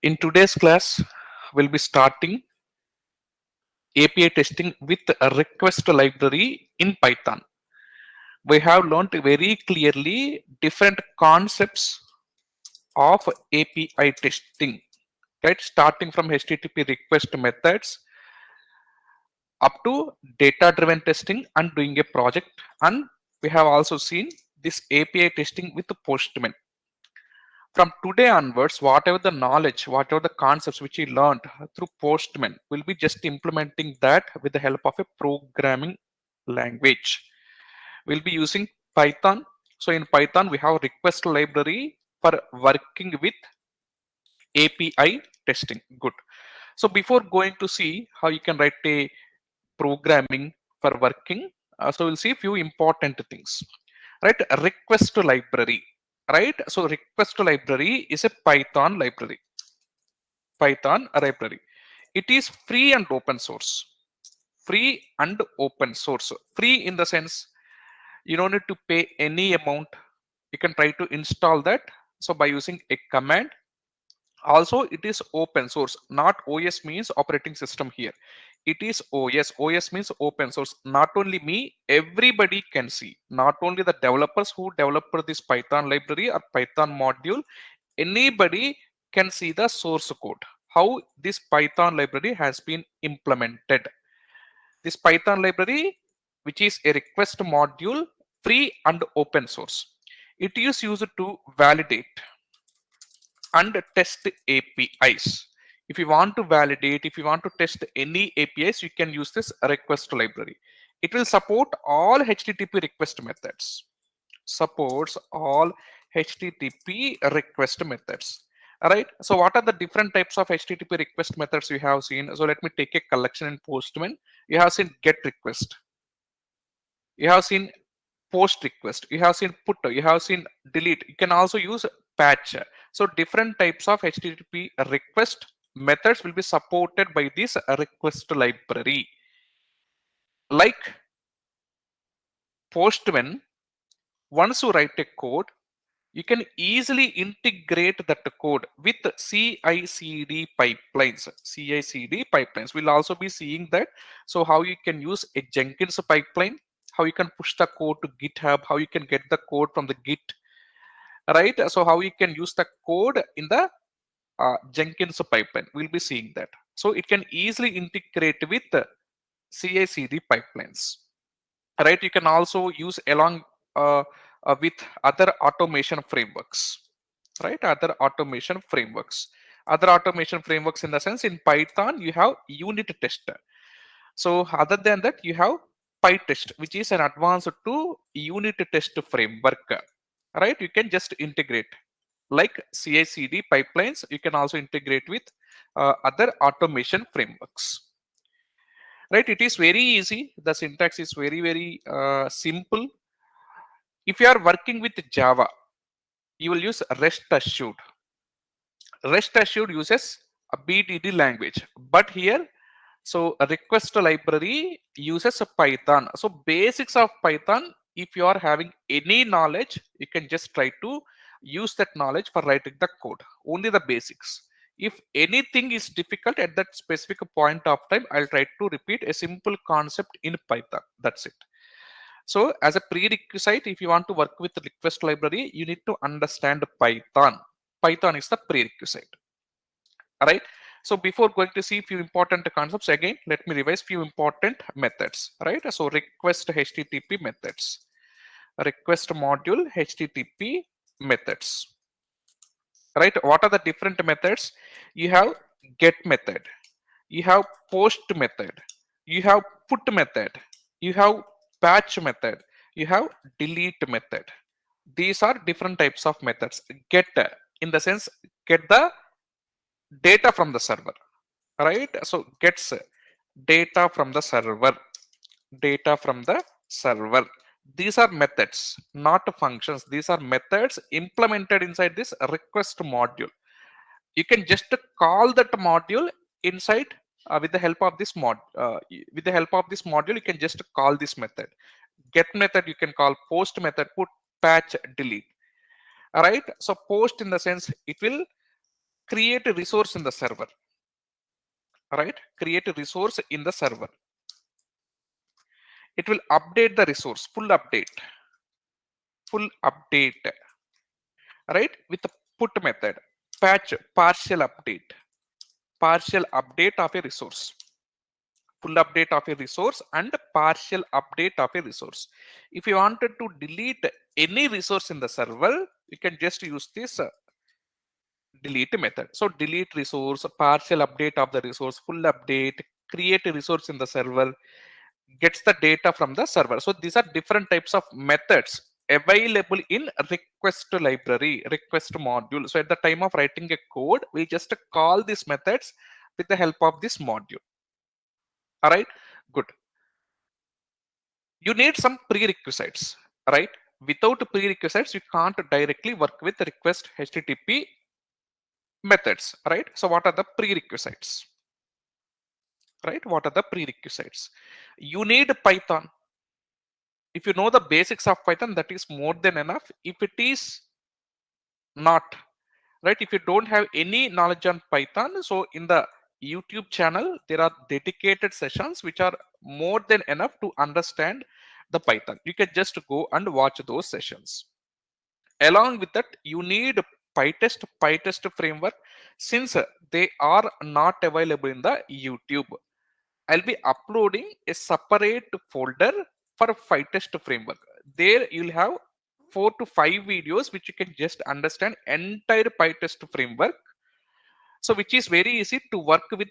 In today's class, we'll be starting API testing with a request library in Python. We have learned very clearly different concepts of API testing, right? Starting from HTTP request methods up to data-driven testing and doing a project. And we have also seen this API testing with the Postman. From today onwards, whatever the knowledge, whatever the concepts which we learned through Postman, we'll be just implementing that with the help of a programming language. We'll be using Python. So in Python, we have request library for working with API testing. Good. So before going to see how you can write a programming for working, so we'll see a few important things, right? Request library, right? So request library is a Python library. Python library. It is free and open source. Free and open source. Free in the sense you don't need to pay any amount. You can try to install that. So by using a command. Also, it is open source. Not OS means operating system here. It is OS. OS means open source. Not only me, everybody can see. Not only the developers who developed this Python library or Python module, anybody can see the source code, how this Python library has been implemented. This Python library, which is a request module, free and open source. It is used to validate and test APIs. If you want to validate, if you want to test any APIs, you can use this request library. It will support all HTTP request methods. Supports all HTTP request methods. All right. So what are the different types of HTTP request methods you have seen? So let me take a collection in Postman. You have seen get request. You have seen post request. You have seen put. You have seen delete. You can also use patch. So different types of HTTP request methods will be supported by this request library. Like Postman, once you write a code, you can easily integrate that code with CI/CD pipelines. CI/CD pipelines. We'll also be seeing that. So how you can use a Jenkins pipeline, how you can push the code to GitHub, how you can get the code from the Git, right? So how you can use the code in the Jenkins pipeline. We'll be seeing that. So it can easily integrate with CI/CD pipelines, right? You can also use along with other automation frameworks, right? Other automation frameworks in the sense in Python you have unit tester. So other than that you have PyTest, which is an advanced to unit test framework, right? You can just integrate like CI/CD pipelines. You can also integrate with other automation frameworks, right? It is very easy. The syntax is very simple. If you are working with Java, you will use RestAssured. RestAssured uses a BDD language, but here, so a request library uses a Python. So basics of Python, if you are having any knowledge, you can just try to use that knowledge for writing the code. Only the basics. If anything is difficult at that specific point of time, I'll try to repeat a simple concept in Python. That's it. So as a prerequisite, if you want to work with the request library, you need to understand Python. Python is the prerequisite. All right. So before going to see few important concepts, again, let me revise few important methods. Right. So request HTTP methods, request module HTTP methods. Right. What are the different methods? You have get method, you have post method, you have put method, you have patch method, you have delete method. These are different types of methods. Get in the sense get the data from the server, right? So gets data from the server, data from the server. These are methods, not functions. These are methods implemented inside this request module. You can just call that module inside with the help of this with the help of this module. You can just call this method. Get method you can call, post method, put, patch, delete. All right. So post in the sense it will create a resource in the server, right? Create a resource in the server. It will update the resource, full update, right? With the put method, patch, partial update of a resource, full update of a resource and partial update of a resource. If you wanted to delete any resource in the server, you can just use this delete method. So delete resource, partial update of the resource, full update, create a resource in the server, gets the data from the server. So these are different types of methods available in request library, request module. So at the time of writing a code, we just call these methods with the help of this module. All right, good. You need some prerequisites, right? Without prerequisites, you can't directly work with request HTTP methods, right? So what are the prerequisites? Right? What are the prerequisites? You need Python. If you know the basics of Python, that is more than enough. If it is not, right? If you don't have any knowledge on Python, so in the YouTube channel, there are dedicated sessions which are more than enough to understand the Python. You can just go and watch those sessions. Along with that, you need PyTest framework. Since they are not available in the YouTube, I'll be uploading a separate folder for PyTest framework. There you'll have 4 to 5 videos which you can just understand entire PyTest framework. So which is very easy to work with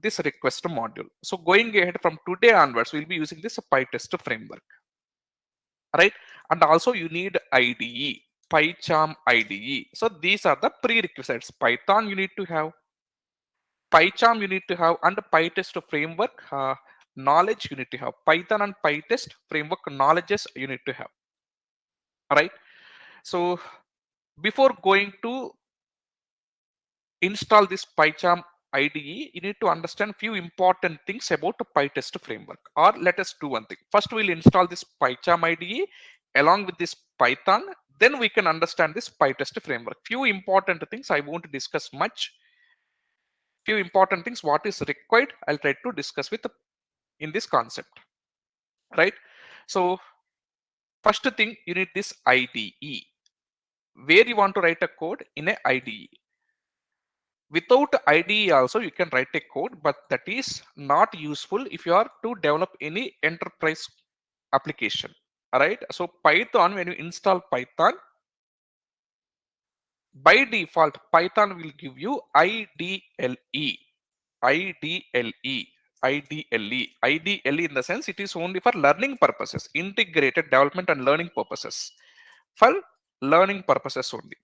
this request module. So going ahead from today onwards, we'll be using this PyTest framework, right? And also you need IDE, PyCharm IDE. So these are the prerequisites. Python you need to have, PyCharm you need to have, and PyTest framework knowledge you need to have. Python and PyTest framework knowledges you need to have. All right. So before going to install this PyCharm IDE, you need to understand few important things about the PyTest framework. Or let us do one thing. First, we'll install this PyCharm IDE along with this Python. Then we can understand this PyTest framework. Few important things I won't discuss much. Few important things what is required I'll try to discuss with in this concept, right? So first thing, you need this IDE, where you want to write a code in a IDE. Without IDE also you can write a code, but that is not useful if you are to develop any enterprise application. All right, so Python, when you install Python, by default Python will give you IDLE, IDLE, IDLE in the sense it is only for learning purposes, integrated development and learning purposes, for learning purposes only.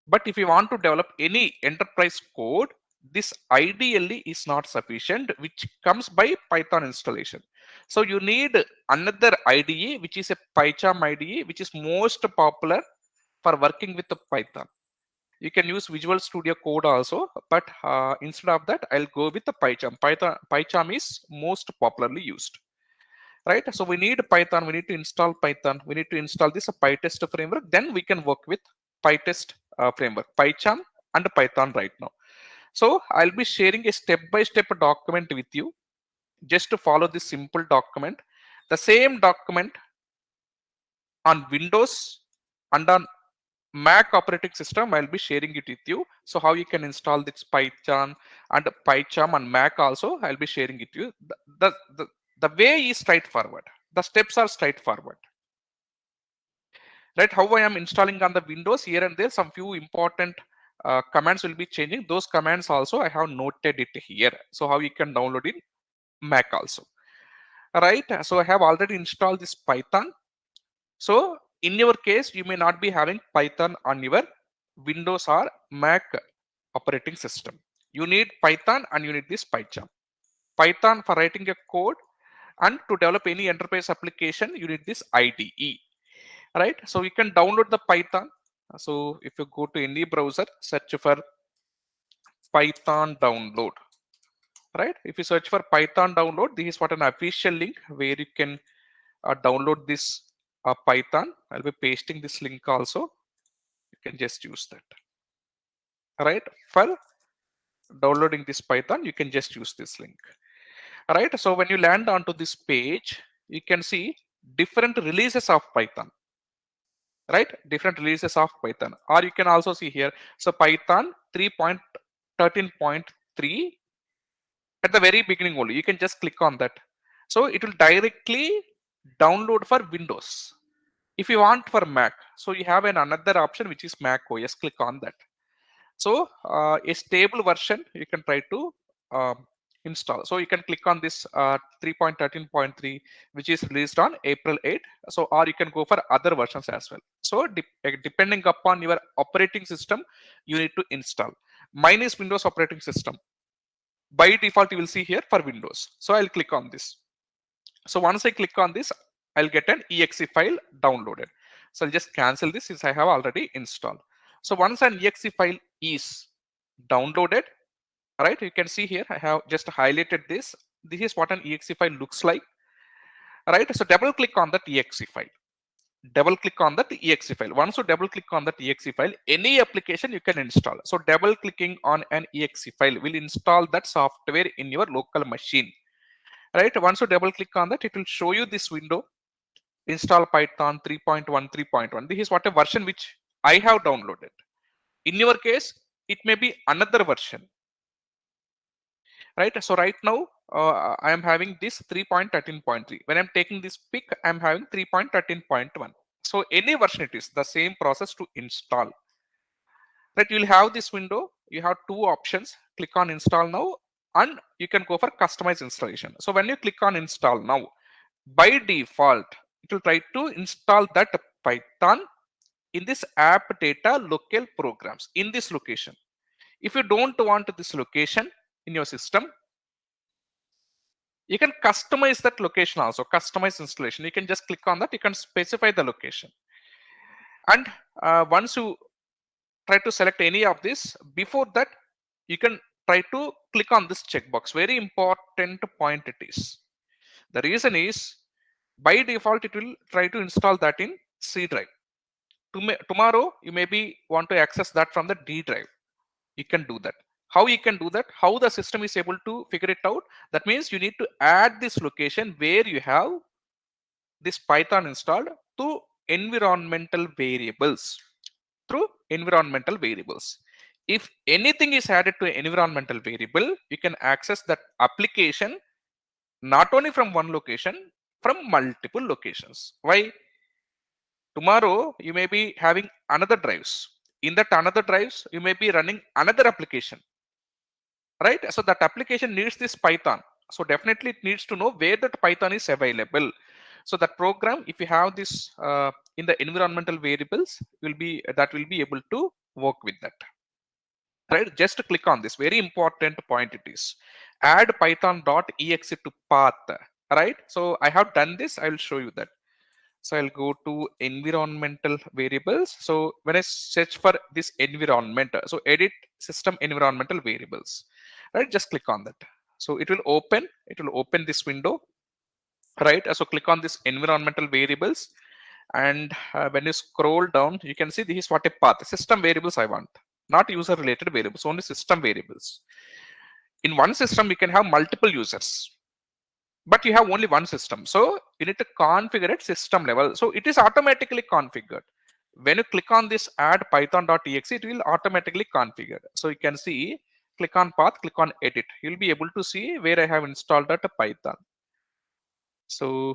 But if you want to develop any enterprise code, this IDLE is not sufficient, which comes by Python installation. So you need another IDE, which is a PyCharm IDE, which is most popular for working with the Python. You can use Visual Studio Code also, but instead of that, I'll go with the PyCharm. PyCharm is most popularly used, right? So we need Python, we need to install Python, we need to install this PyTest framework, then we can work with PyTest framework, PyCharm and Python right now. So I'll be sharing a step-by-step document with you, just to follow this simple document. The same document on Windows and on Mac operating system, I'll be sharing it with you. So how you can install this Python and PyCharm on Mac also, I'll be sharing it to you. The way is straightforward. The steps are straightforward. Right? How I am installing on the Windows, here and there, some few important commands will be changing. Those commands also I have noted it here. So how you can download in Mac also. Right? So I have already installed this Python. So in your case, you may not be having Python on your Windows or Mac operating system. You need Python and you need this PyCharm. Python for writing a code, and to develop any enterprise application, you need this IDE. Right? So you can download the Python. So if you go to any browser, search for Python download. Right? If you search for Python download, this is what an official link where you can download this Python. I'll be pasting this link also. You can just use that. right? For downloading this Python, you can just use this link, right? So when you land onto this page, you can see different releases of Python, right? Different releases of Python, or you can also see here. So Python 3.13.3 at the very beginning only. You can just click on that. So it will directly download for Windows. If you want for Mac, so you have another option which is Mac OS. Click on that. So a stable version you can try to install. So you can click on this 3.13.3, which is released on April 8. So or you can go for other versions as well. So depending upon your operating system, you need to install. Mine is Windows operating system. By default, you will see here for Windows. So I'll click on this. So once I click on this, I'll get an exe file downloaded. So I'll just cancel this since I have already installed. So once an exe file is downloaded, right, you can see here I have just highlighted this. This is what an exe file looks like, right? So double click on that exe file. Double click on that exe file. Once you double click on that exe file, any application you can install. So double clicking on an exe file will install that software in your local machine, right? Once you double click on that, it will show you this window. Install Python 3.1, 3.1. This is what a version which I have downloaded. In your case, it may be another version, right? So right now, I am having this 3.13.3. When I'm taking this pick, I'm having 3.13.1. So any version it is the same process to install, right? You'll have this window. You have two options. Click on install now, and you can go for customize installation. So when you click on install now, by default, it will try to install that Python in this app data local programs in this location. If you don't want this location in your system, you can customize that location also, customize installation. You can just click on that. You can specify the location. And once you try to select any of this, before that, you can try to click on this checkbox. Very important point it is. The reason is, by default, it will try to install that in C drive. Tomorrow, you maybe want to access that from the D drive. You can do that. How you can do that? How the system is able to figure it out? That means you need to add this location where you have this Python installed to environmental variables. Through environmental variables. If anything is added to an environmental variable, you can access that application not only from one location, from multiple locations. Why? Tomorrow you may be having another drives. In that another drives, you may be running another application, right? So that application needs this Python. So definitely it needs to know where that Python is available. So that program, if you have this in the environmental variables, will be able to work with that. Right? Just click on this. Very important point it is. Add python.exe to path. Right? So I have done this. I will show you that. So I'll go to environmental variables. So when I search for this environment, so edit system environmental variables, right? Just click on that. So it will open this window, right? So click on this environmental variables. And when you scroll down, you can see this is what a path system variables I want, not user related variables, only system variables. In one system, you can have multiple users, but you have only one system. So you need to configure it system level. So it is automatically configured. When you click on this add python.exe, it will automatically configure. So you can see, click on path, click on edit. You'll be able to see where I have installed that Python. So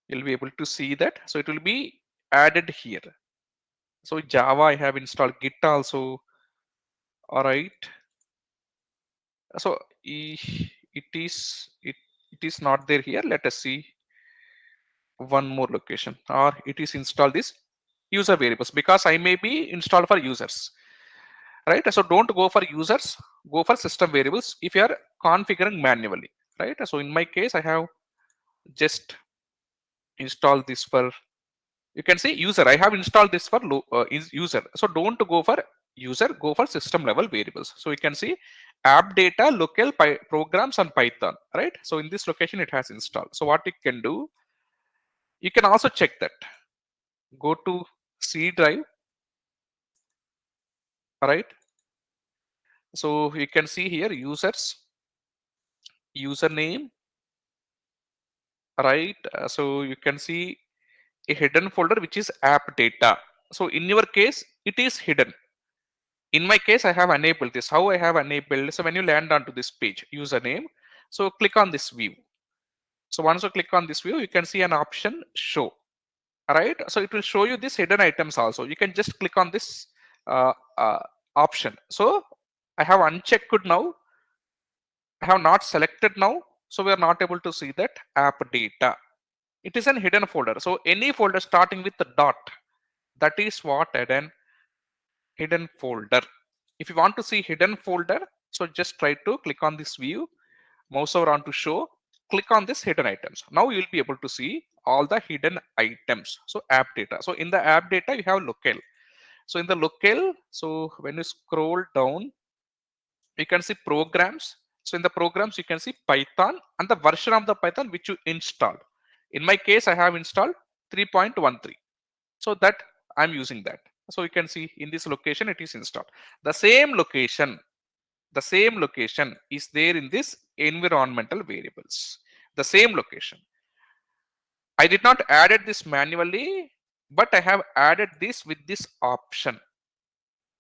you'll be able to see that. So it will be added here. So Java, I have installed Git also. All right. So it is not there here. Let us see one more location, or it is installed this user variables, because I may be installed for users, right? So don't go for users, go for system variables if you are configuring manually, right? So in my case, I have just installed this for, you can say user. I have installed this for user. So don't go for user, go for system level variables. So you can see app data local programs on Python, right? So in this location it has installed. So what you can do, you can also check that. Go to C drive, right? So you can see here users, username, right? So you can see a hidden folder which is app data. So in your case, it is hidden. In my case, I have enabled this. How I have enabled? So when you land onto this page, username, so click on this view. So once you click on this view, you can see an option show. Right? So it will show you this hidden items also. You can just click on this uh, uh, option. So I have unchecked now. I have not selected now. So we are not able to see that app data. It is an hidden folder. So any folder starting with the dot, that is what hidden folder. If you want to see hidden folder, so just try to click on this view, mouse over on to show, click on this hidden items. Now you will be able to see all the hidden items. So app data. So in the app data, you have locale. So in the locale, so when you scroll down, you can see programs. So in the programs, you can see Python and the version of the Python which you installed. In my case, I have installed 3.13. So that I'm using that. So you can see in this location, it is installed. The same location is there in this environmental variables. The same location. I did not added this manually, but I have added this with this option.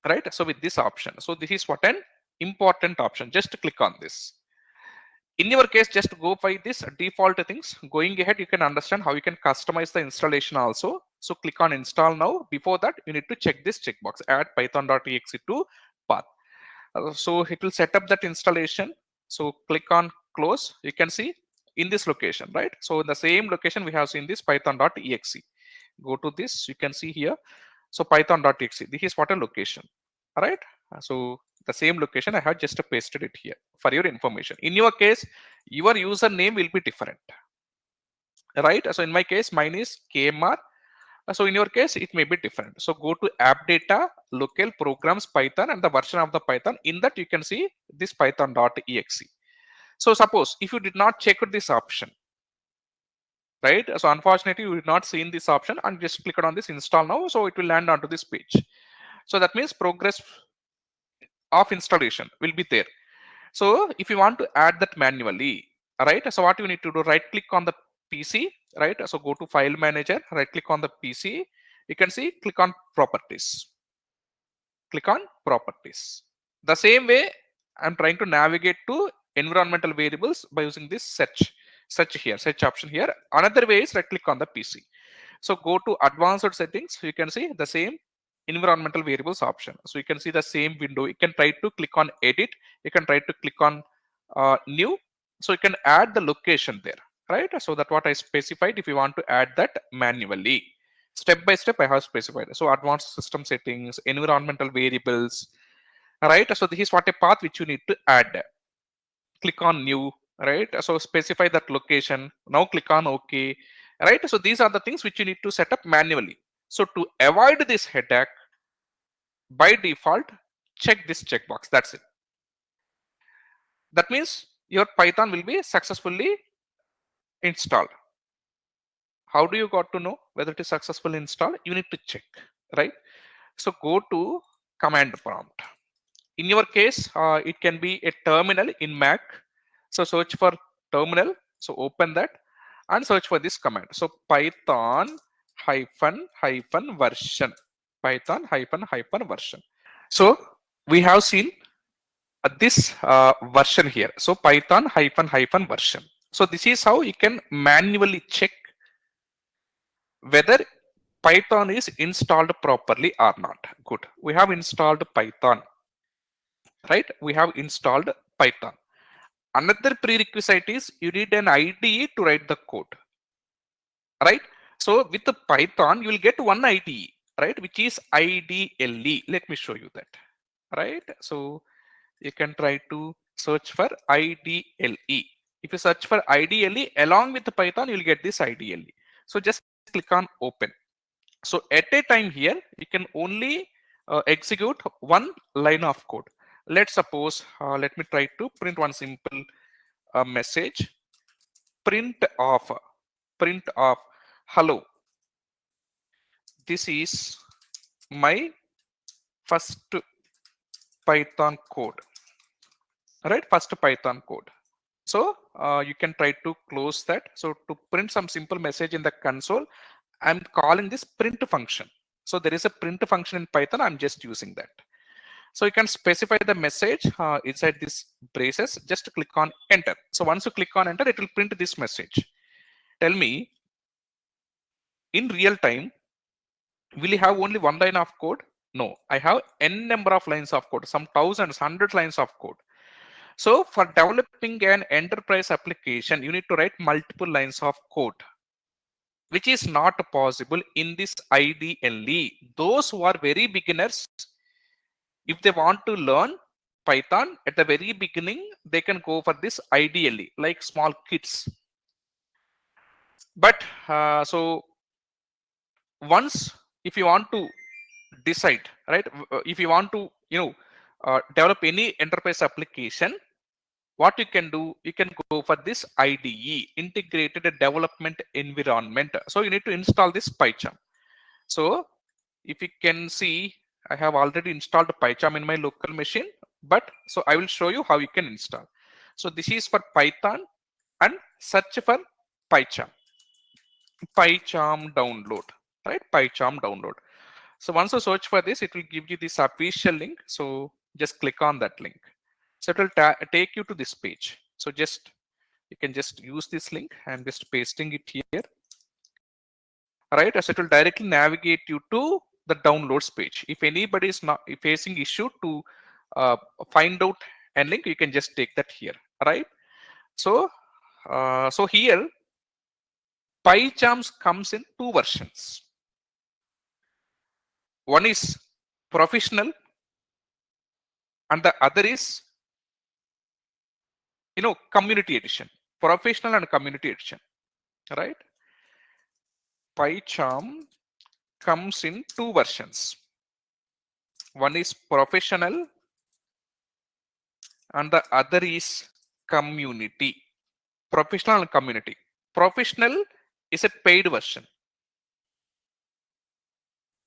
Right? So with this option. So this is what an important option. Just click on this. In your case, just go by this default things. Going ahead, you can understand how you can customize the installation also. So click on install now. Before that, you need to check this checkbox, add python.exe to path. So it will set up that installation. So click on close. You can see in this location, right? So in the same location, we have seen this python.exe. Go to this, you can see here. So python.exe, this is what a location, all right? So the same location, I have just pasted it here for your information. In your case, your username will be different, right? So in my case, mine is KMR. So in your case, it may be different. So go to app data, local programs, Python, and the version of the Python. In that, you can see this python.exe. So suppose if you did not check this option, right? So unfortunately, you did not see in this option and just click on this install now. So it will land onto this page. So that means progress of installation will be there. So if you want to add that manually, right? So what you need to do, right click on the PC, right? So go to file manager, right click on the PC. You can see, click on properties. Click on properties. The same way I'm trying to navigate to environmental variables by using this search option here. Another way is right click on the PC. So go to advanced settings. You can see the same environmental variables option. So you can see the same window. You can try to click on edit. You can try to click on new. So you can add the location there, right? So that's what I specified. If you want to add that manually, step by step, I have specified. So advanced system settings, environmental variables, right? So this is what a path which you need to add. Click on new, right? So specify that location. Now click on OK, right? So these are the things which you need to set up manually. So to avoid this headache, by default, check this checkbox. That's it. That means your Python will be successfully installed. How do you got to know whether it is successfully installed? You need to check, right? So go to command prompt. In your case, it can be a terminal in Mac. So search for terminal. So open that and search for this command. So Python hyphen version. Python hyphen version. So we have seen this version here. So Python hyphen version. So this is how you can manually check whether Python is installed properly or not. Good. We have installed Python, right? We have installed Python. Another prerequisite is you need an IDE to write the code, right? So with the Python, you will get one IDE, right? Which is IDLE. Let me show you that, right? So you can try to search for IDLE. If you search for IDLE along with the Python, you will get this IDLE. So just click on open. So at a time here, you can only execute one line of code. Let's suppose, let me try to print one simple message. Print of, hello. This is my first Python code. right? First Python code. So you can try to close that. So to print some simple message in the console, I'm calling this print function. So there is a print function in Python. I'm just using that. So you can specify the message inside this braces. Just click on enter. So once you click on enter, it will print this message. Tell me, in real time, will you have only one line of code? No, I have n number of lines of code, some thousands, hundreds lines of code. So for developing an enterprise application, you need to write multiple lines of code, which is not possible in this IDE. Those who are very beginners, if they want to learn Python at the very beginning, they can go for this IDE, like small kids. But so once, if you want to decide, right, if you want to, develop any enterprise application, what you can do, you can go for this IDE, integrated development environment. So you need to install this PyCharm. So if you can see, I have already installed PyCharm in my local machine, but so I will show you how you can install. So this is for Python, and search for PyCharm. PyCharm download, right? PyCharm download. So once you search for this, it will give you this official link. So just click on that link. So it will take you to this page. So just, you can just use this link. I'm just pasting it here. Right, so it will directly navigate you to the downloads page. If anybody is not facing issue to find out a link, you can just take that here, right? So so here PyCharms comes in two versions. One is professional and the other is, community edition. Professional and community edition, right? PyCharm comes in two versions. One is professional and the other is community. Professional and community. Professional is a paid version.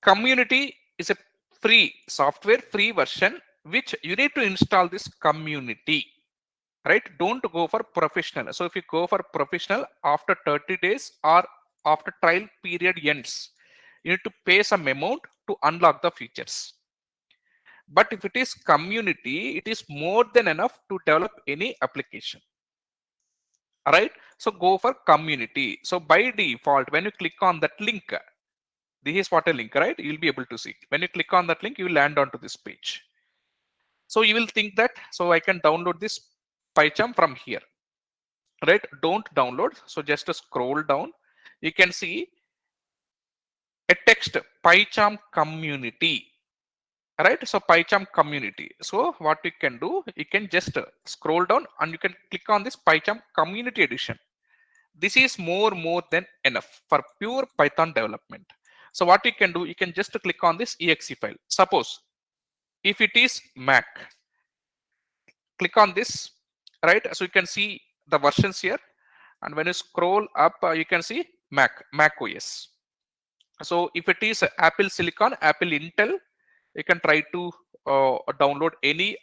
Community is a free software, free version, which you need to install this community, right? Don't go for professional. So if you go for professional, after 30 days or after trial period ends, you need to pay some amount to unlock the features. But if it is community, it is more than enough to develop any application. All right, so go for community. So by default, when you click on that link, this is what a link, right? You'll be able to see. When you click on that link, you will land onto this page. So you will think that, so I can download this PyCharm from here, right? Don't download. So just scroll down. You can see a text, PyCharm community, right? So PyCharm community. So what you can do, you can just scroll down and you can click on this PyCharm community edition. This is more than enough for pure Python development. So what you can do, you can just click on this exe file. Suppose if it is Mac, click on this, right? So you can see the versions here, and when you scroll up, you can see macOS. So if it is Apple Silicon, Apple Intel, you can try to download any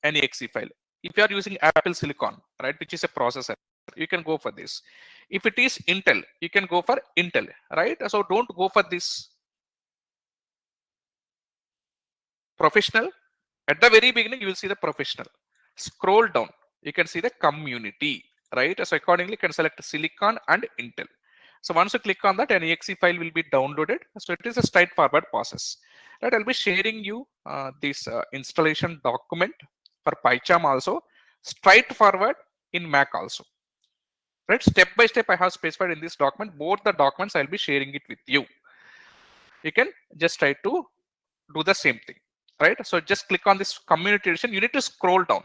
exe file. If you are using Apple Silicon, right, which is a processor, you can go for this. If it is Intel, you can go for Intel, right? So don't go for this professional. At the very beginning, you will see the professional. Scroll down, you can see the community, right? So accordingly, you can select Silicon and Intel. So once you click on that, an exe file will be downloaded. So it is a straightforward process. Right, I'll be sharing you this installation document for PyCharm also, straightforward in Mac also. Right, step by step I have specified in this document. Both the documents I'll be sharing it with you. You can just try to do the same thing, right? So just click on this community edition. You need to scroll down,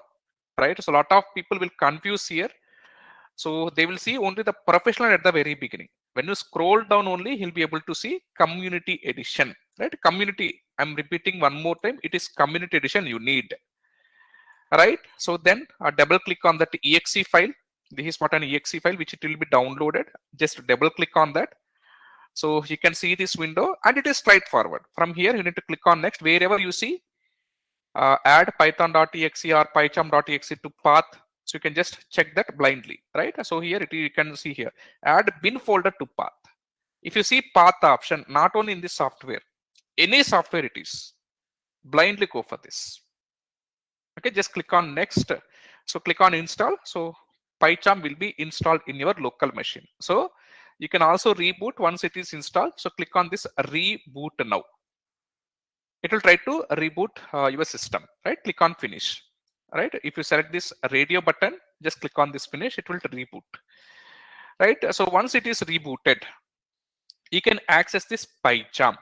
right? So a lot of people will confuse here. So they will see only the professional at the very beginning. When you scroll down only, he'll be able to see community edition, right? Community, I'm repeating one more time, it is community edition you need, right? So then double click on that exe file. This is what an exe file, which it will be downloaded. Just double click on that. So you can see this window, and it is straightforward. From here, you need to click on next. Wherever you see add python.exe or pycharm.exe to path. So you can just check that blindly, right? So here you can see here, add bin folder to path. If you see path option, not only in this software, any software it is, blindly go for this. Okay, just click on next. So click on install. So PyCharm will be installed in your local machine. So you can also reboot once it is installed. So click on this reboot now. It will try to reboot your system, right? Click on finish, right? If you select this radio button, just click on this finish, it will reboot, right? So once it is rebooted, you can access this PyCharm,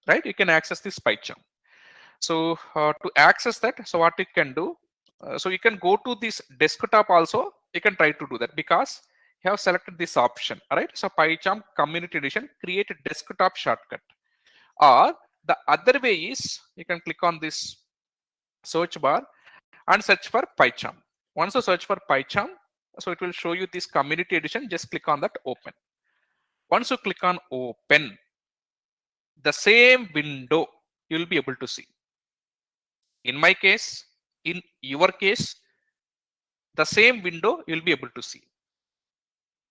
right? You can access this PyCharm. So to access that, so what you can do, so you can go to this desktop also, you can try to do that because you have selected this option, right? So PyCharm Community Edition, create a desktop shortcut. Or the other way is, you can click on this search bar and search for PyCharm. Once you search for PyCharm, so it will show you this Community Edition, just click on that open. Once you click on open, the same window you will be able to see. In my case, in your case, the same window you'll be able to see.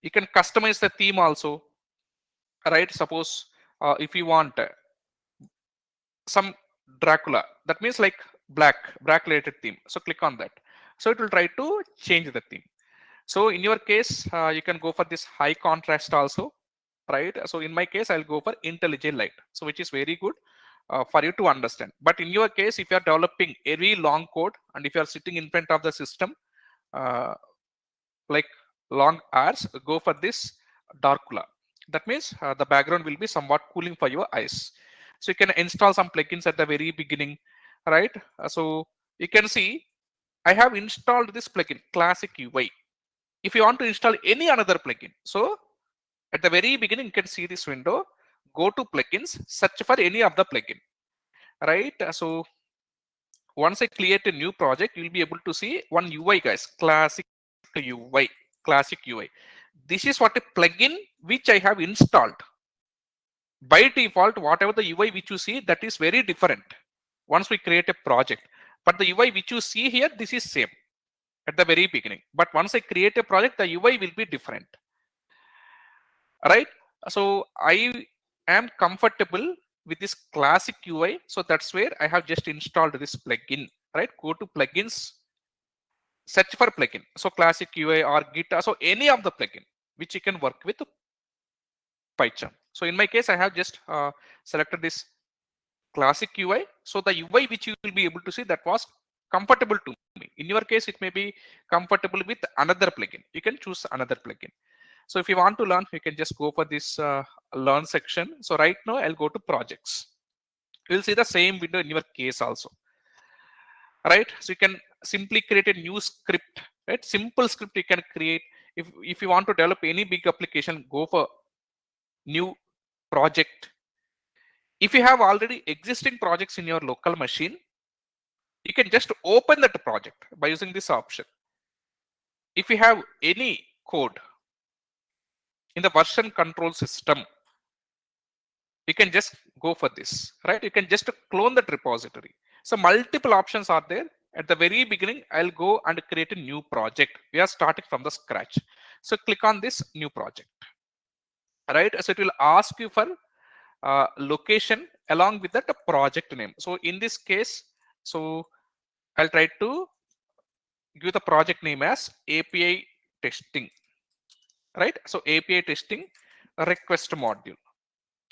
You can customize the theme also, right? Suppose if you want some Dracula, that means like black related theme. So click on that. So it will try to change the theme. So in your case, you can go for this high contrast also, right? So in my case, I'll go for IntelliJ Light, so which is very good for you to understand. But in your case, if you are developing a very long code and if you are sitting in front of the system, like long hours, go for this Darkula. That means the background will be somewhat cooling for your eyes. So you can install some plugins at the very beginning, right? So you can see I have installed this plugin, Classic UI. If you want to install any another plugin, so at the very beginning, you can see this window, go to plugins, search for any of the plugin, right? So once I create a new project, you'll be able to see one UI, guys, Classic UI, Classic UI. This is what a plugin which I have installed. By default, whatever the UI which you see, that is very different once we create a project. But the UI which you see here, this is same at the very beginning. But once I create a project, the UI will be different, right? So I am comfortable with this Classic UI. So that's where I have just installed this plugin, right? Go to plugins, search for plugin. So Classic UI or Git, so any of the plugin which you can work with PyCharm. So in my case, I have just selected this Classic UI. So the UI which you will be able to see, that was comfortable to me. In your case, it may be comfortable with another plugin. You can choose another plugin. So if you want to learn, you can just go for this learn section. So right now I'll go to projects. You'll see the same window in your case also, right? So you can simply create a new script, right? Simple script you can create. If you want to develop any big application, go for new project. If you have already existing projects in your local machine, you can just open that project by using this option. If you have any code in the version control system, you can just go for this, right? You can just clone that repository. So multiple options are there. At the very beginning, I'll go and create a new project. We are starting from the scratch. So click on this new project, right? So it will ask you for location along with that project name. So in this case, so I'll try to give the project name as API testing, right? So API testing request module,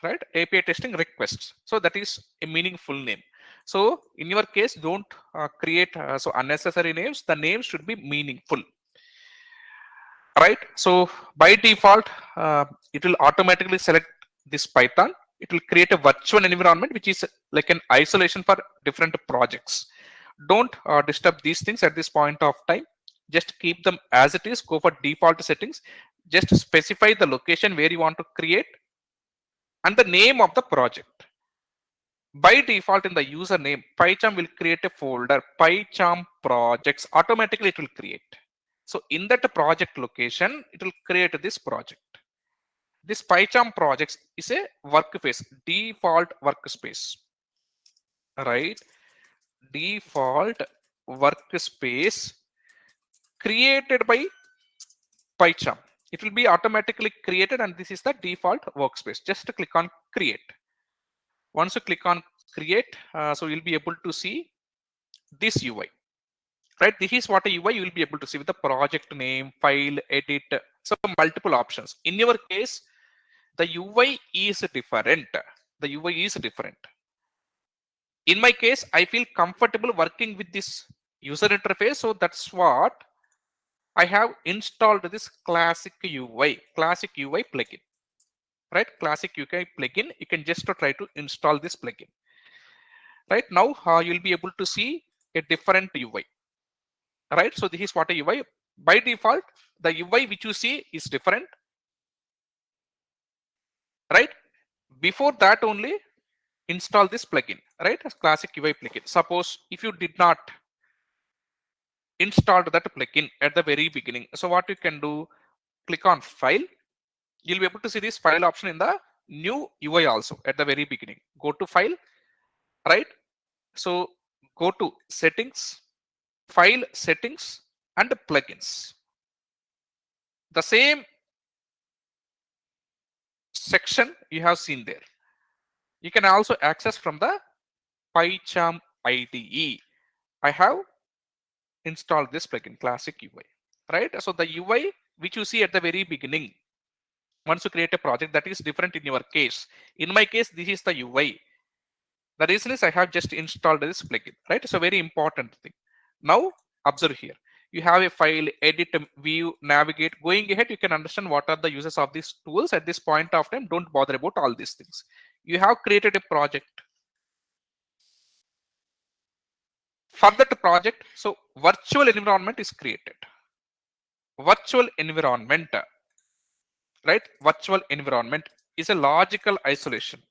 right? API testing requests. So that is a meaningful name. So in your case, don't create so unnecessary names. The names should be meaningful, right? So by default, it will automatically select this Python. It will create a virtual environment, which is like an isolation for different projects. Don't disturb these things at this point of time. Just keep them as it is. Go for default settings. Just specify the location where you want to create and the name of the project. By default, in the username, PyCharm will create a folder, PyCharm projects. Automatically, it will create. So in that project location, it will create this project. This PyCharm projects is a workspace, default workspace, right? default workspace created by PyCharm. It will be automatically created, and this is the default workspace. Just click on create. Once you click on create, so you'll be able to see this UI. Right, this is what a UI you will be able to see with the project name, file, edit, so multiple options. In your case, the UI is different. The UI is different. In my case, I feel comfortable working with this user interface, so that's what I have installed this classic UI plugin. Right, classic UI plugin. You can just try to install this plugin. Right now, you'll be able to see a different UI. Right, so this is what a UI. By default, the UI which you see is different. Right, before that only install this plugin. Right, as classic UI plugin. Suppose if you did not install that plugin at the very beginning, so what you can do, click on file. You'll be able to see this file option in the new UI also at the very beginning. Go to file. Right, so go to settings, file settings, and plugins. The same section you have seen there. You can also access from the PyCharm IDE. I have installed this plugin, classic UI. Right, so the UI which you see at the very beginning, once you create a project, that is different in your case. In my case, this is the UI. The reason is I have just installed this plugin. Right, so very important thing. Now observe here. You have a file, edit, view, navigate. Going ahead, you can understand what are the uses of these tools. At this point of time, don't bother about all these things. You have created a project. For that project, so virtual environment is created. Virtual environment, right? Virtual environment is a logical isolation,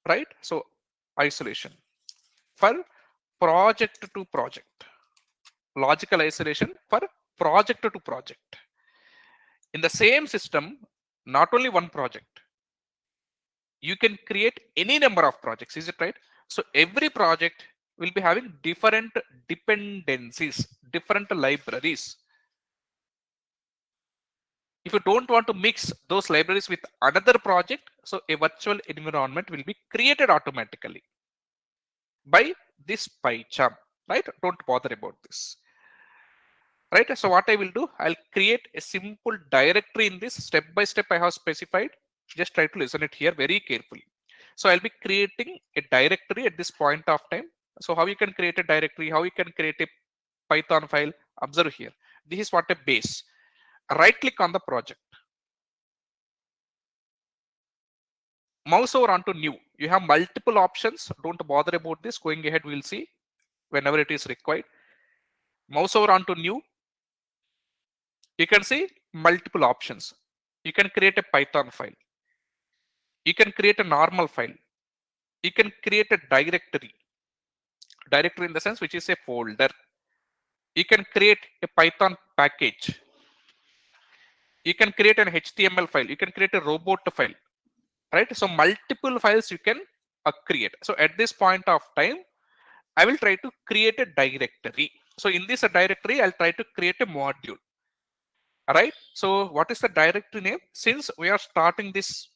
right? So isolation for project to project. Logical isolation for project to project. In the same system, not only one project, you can create any number of projects, is it right? So every project will be having different dependencies, different libraries. If you don't want to mix those libraries with another project, so a virtual environment will be created automatically by this PyCharm, right? Don't bother about this. Right, so what I will do, I'll create a simple directory in this. Step by step I have specified. Just try to listen it here very carefully. So I'll be creating a directory at this point of time. So how you can create a directory, how you can create a Python file, observe here. This is what a base. Right click on the project, mouse over onto new. You have multiple options, don't bother about this. Going ahead, we'll see whenever it is required. Mouse over onto new. You can see multiple options. You can create a Python file. You can create a normal file. You can create a directory. Directory in the sense which is a folder. You can create a Python package. You can create an HTML file. You can create a robot file. Right? So multiple files you can create. So at this point of time, I will try to create a directory. So in this directory, I'll try to create a module. All right. So what is the directory name? Since we are starting this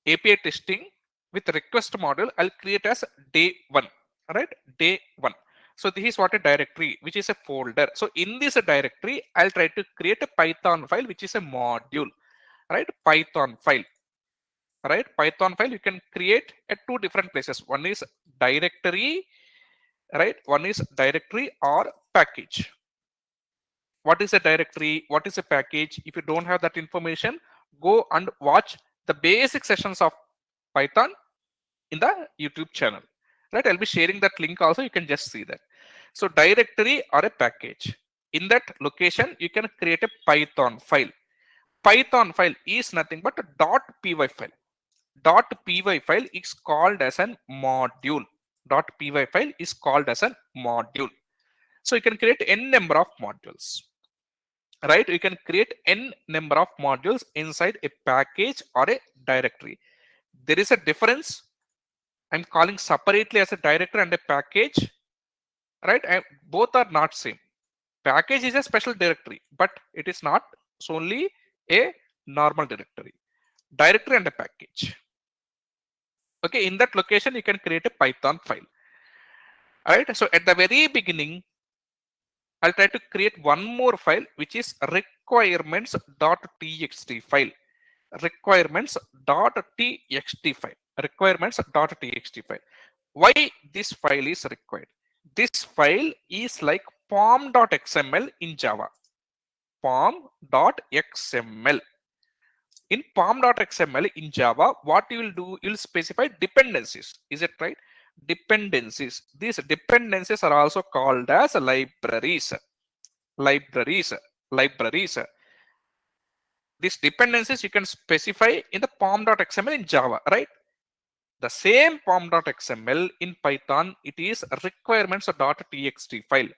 API testing with request module, I'll create as day 1. All right, day 1. So this is what a directory, which is a folder. So in this directory, I'll try to create a Python file, which is a module. Right, Python file. Right, Python file you can create at 2 different places. One is directory, right? One is directory or package. What is a directory? What is a package? If you don't have that information, go and watch the basic sessions of Python in the YouTube channel. Right, I'll be sharing that link also. You can just see that. So directory or a package. In that location, you can create a Python file. Python file is nothing but a .py file. .py file is called as a module. .py file is called as a module. So you can create n number of modules. Right, you can create n number of modules inside a package or a directory. There is a difference I'm calling separately as a directory and a package, right? Both are not same. Package is a special directory, but it is not solely a normal directory. Directory and a package. Okay, in that location, you can create a Python file. All right, so at the very beginning, I'll try to create one more file, which is requirements.txt file. Requirements.txt file. Requirements.txt file. Why this file is required? This file is like pom.xml in Java. Pom.xml. In pom.xml in Java, what you will do, you'll specify dependencies. Is it right? Dependencies. These dependencies are also called as libraries. Libraries. Libraries. These dependencies you can specify in the pom.xml in Java, right? The same pom.xml in Python, it is requirements.txt file.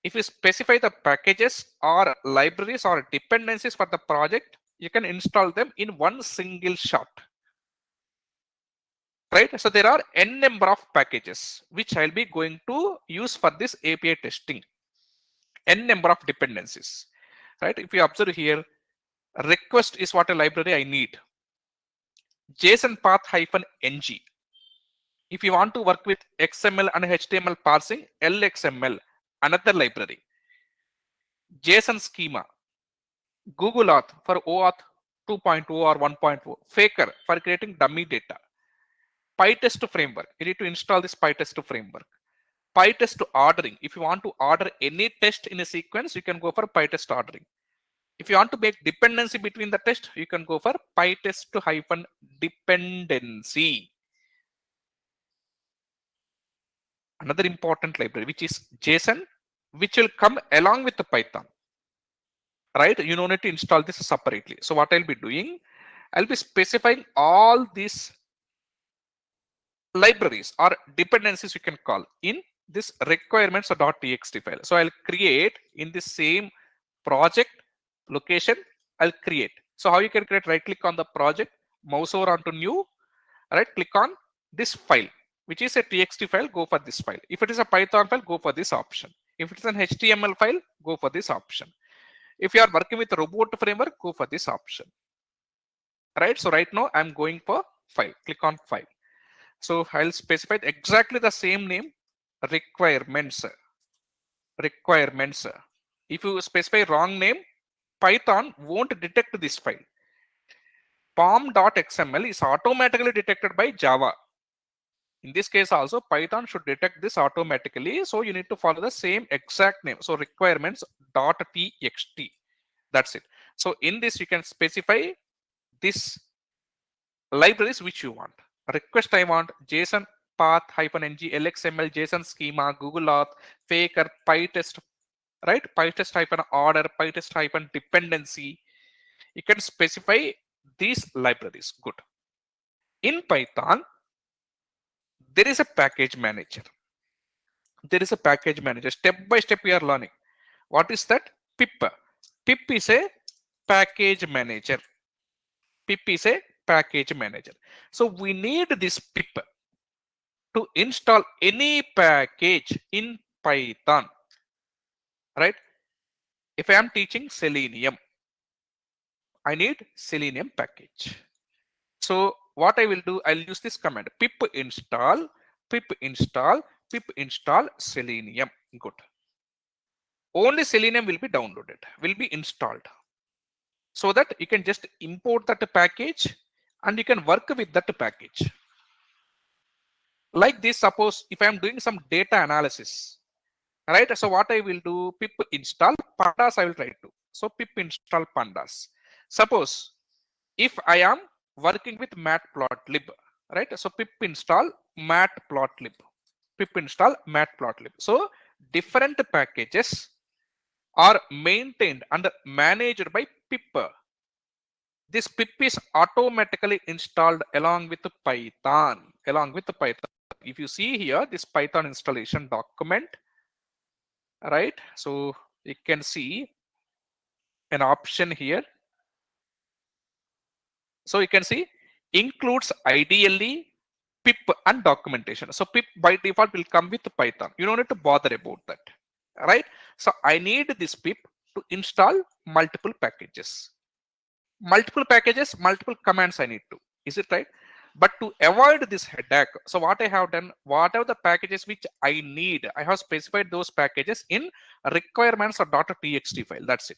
If you specify the packages or libraries or dependencies for the project, you can install them in one single shot. Right? So there are n number of packages which I'll be going to use for this API testing. N number of dependencies. Right? If you observe here, request is what a library I need. JSON path -ng. If you want to work with XML and HTML parsing, LXML, another library. JSON schema, Google Auth for OAuth 2.0 or 1.0, Faker for creating dummy data. PyTest framework, you need to install this PyTest framework. PyTest ordering, if you want to order any test in a sequence, you can go for PyTest ordering. If you want to make dependency between the test, you can go for PyTest-dependency. Another important library, which is JSON, which will come along with the Python. Right? You don't need to install this separately. So what I'll be doing, I'll be specifying all these libraries or dependencies you can call in this requirements.txt file. So I'll create in the same project location, I'll create. So how you can create, right click on the project, mouse over onto new, right click on this file, which is a txt file, go for this file. If it is a Python file, go for this option. If it is an HTML file, go for this option. If you are working with a robot framework, go for this option. Right? So right now I'm going for file. Click on file. So I'll specify exactly the same name, requirements. Requirements. If you specify wrong name, Python won't detect this file. Pom.xml is automatically detected by Java. In this case also, Python should detect this automatically. So you need to follow the same exact name. So requirements.txt. That's it. So in this, you can specify this libraries which you want. Request I want JSON path -ng, LXML, JSON schema, Google Auth, Faker, PyTest, right? PyTest -order, PyTest -dependency. You can specify these libraries. Good. In Python, there is a package manager. There is a package manager. Step by step, we are learning. What is that? Pip. Pip is a package manager. Pip is a package manager. So we need this pip to install any package in Python, right? If I am teaching Selenium, I need Selenium package. So what I will do, I'll use this command, pip install, pip install, pip install Selenium. Good. Only Selenium will be downloaded, will be installed. So that you can just import that package and you can work with that package. Like this, suppose if I am doing some data analysis, right? So what I will do, pip install pandas, I will try to. So pip install pandas. Suppose if I am working with matplotlib, right? So pip install matplotlib. Pip install matplotlib. So different packages are maintained and managed by pip. This pip is automatically installed along with Python. Along with Python. If you see here, this Python installation document, right? So you can see an option here. So you can see includes ideally pip and documentation. So pip by default will come with Python. You don't need to bother about that, right? So I need this pip to install multiple packages. Multiple packages, multiple commands I need to. Is it right? But to avoid this headache, so what I have done, whatever the packages which I need, I have specified those packages in requirements or .txt file. That's it.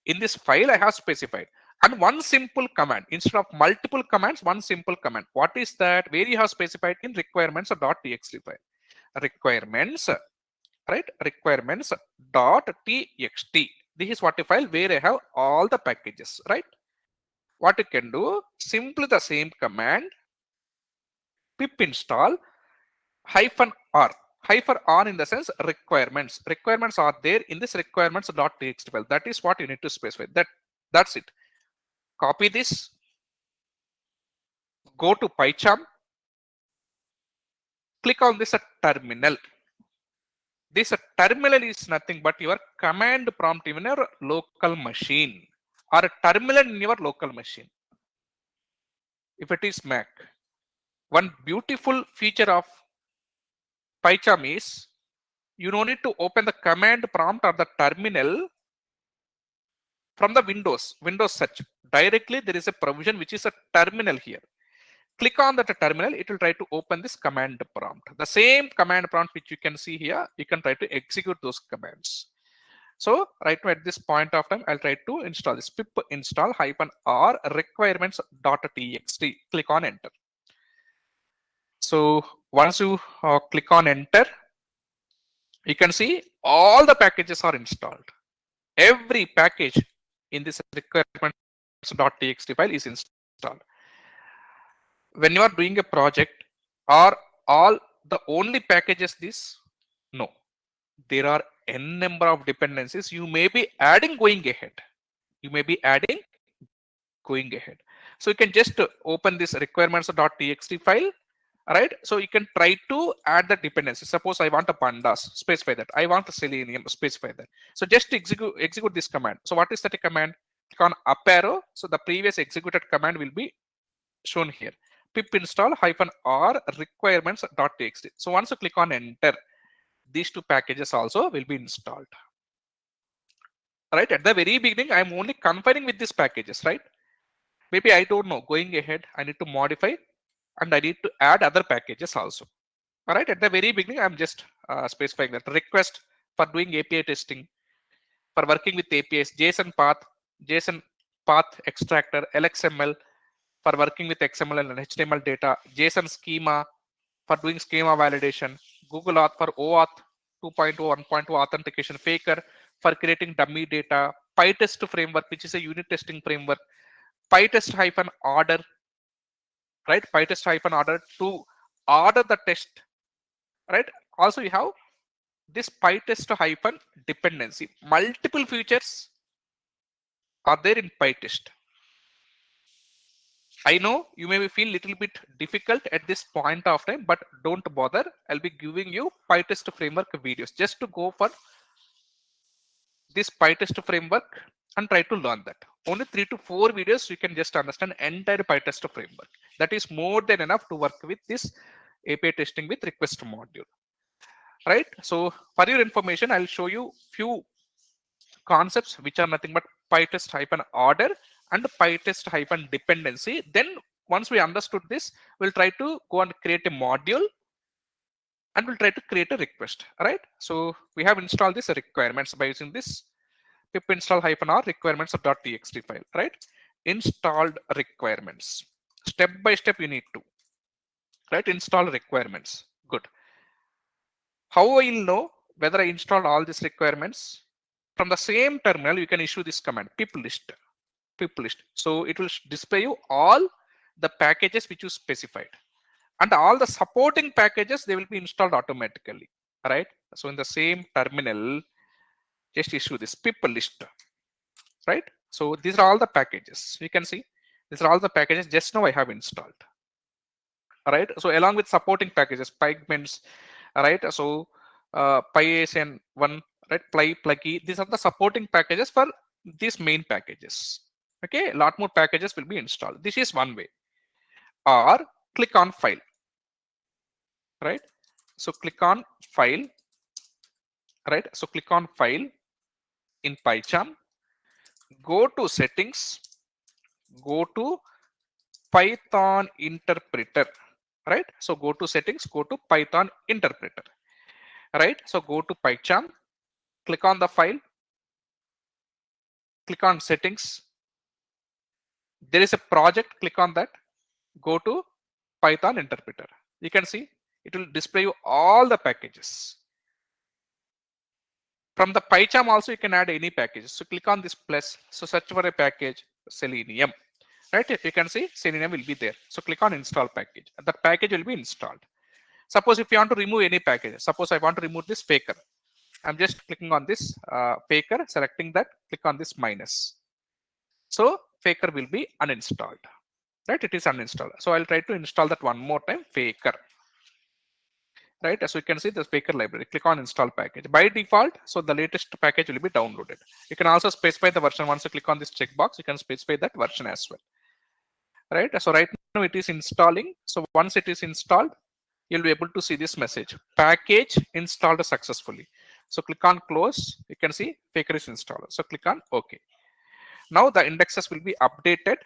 In this file, I have specified. And one simple command, instead of multiple commands, one simple command. What is that? Where you have specified in requirements or .txt file. Requirements, right? Requirements .txt. This is what a file where I have all the packages, right? What you can do, simply the same command, pip install -r. -r in the sense requirements. Requirements are there in this requirements.txt file. That is what you need to specify. That's it. Copy this. Go to PyCharm. Click on this terminal. This terminal is nothing but your command prompt in your local machine or a terminal in your local machine. If it is Mac, one beautiful feature of PyCharm is you don't need to open the command prompt or the terminal from the Windows search. Directly there is a provision which is a terminal here. Click on that terminal, it will try to open this command prompt. The same command prompt which you can see here, you can try to execute those commands. So right now at this point of time, I'll try to install this pip install -r requirements.txt. Click on enter. So once you click on enter, you can see all the packages are installed. Every package in this requirements.txt file is installed. When you are doing a project, are all the only packages this? No. There are n number of dependencies you may be adding going ahead. You may be adding going ahead. So you can just open this requirements.txt file, right? So you can try to add the dependency. Suppose I want a pandas, specify that. I want a selenium, specify that. So just execute this command. So what is that command? Click on up arrow. So the previous executed command will be shown here. Pip install -r requirements.txt. So once you click on enter, these two packages also will be installed. Right at the very beginning, I'm only confining with these packages, right? Maybe I don't know. Going ahead, I need to modify and I need to add other packages also. All right, at the very beginning, I'm just specifying that request for doing API testing, for working with APIs, JSON path extractor, LXML, for working with XML and HTML data, JSON schema for doing schema validation, Google Auth for OAuth 2.0, 1.2 authentication, Faker for creating dummy data, PyTest framework, which is a unit testing framework, PyTest-order, right? PyTest-order to order the test, right? Also, you have this PyTest-dependency. Multiple features are there in PyTest. I know you may feel a little bit difficult at this point of time, but don't bother. I'll be giving you PyTest framework videos just to go for this PyTest framework and try to learn that. Only 3 to 4 videos you can just understand entire PyTest framework. That is more than enough to work with this API testing with request module. Right? So for your information, I'll show you few concepts which are nothing but PyTest-order and PyTest-dependency. Then once we understood this, we'll try to go and create a module and we'll try to create a request. All right. So we have installed this requirements by using this pip install -r requirements.txt file. Right. Installed requirements. Step by step you need to. Right. Install requirements. Good. How I will know whether I installed all these requirements? From the same terminal, you can issue this command pip list. So it will display you all the packages which you specified, and all the supporting packages, they will be installed automatically. All right. So in the same terminal, just issue this pip list. Right. So these are all the packages. You can see these are all the packages just now I have installed. All right. So along with supporting packages, pygments, right? So PyASN1, right? Pluggy. These are the supporting packages for these main packages. Okay, a lot more packages will be installed. This is one way. Or click on file. right? So click on file, right? So click on file in PyCharm, go to settings, go to Python interpreter, right? So go to settings, go to Python interpreter, right? So go to PyCharm, click on the file, click on settings. There is a project, click on that, go to Python interpreter. You can see it will display you all the packages. From the PyCharm also you can add any packages. So click on this plus. So search for a package Selenium. Right? If you can see Selenium will be there. So click on install package. That package will be installed. Suppose if you want to remove any package, suppose I want to remove this faker. I'm just clicking on this faker, selecting that, click on this minus. So faker will be uninstalled. Right? It is uninstalled. So I'll try to install that one more time, faker. Right, so you can see the faker library, click on install package by default. So the latest package will be downloaded. You can also specify the version. Once you click on this checkbox, you can specify that version as well. Right, so right now it is installing. So once it is installed, you'll be able to see this message, package installed successfully. So click on close, you can see faker is installed. So click on OK. Now the indexes will be updated.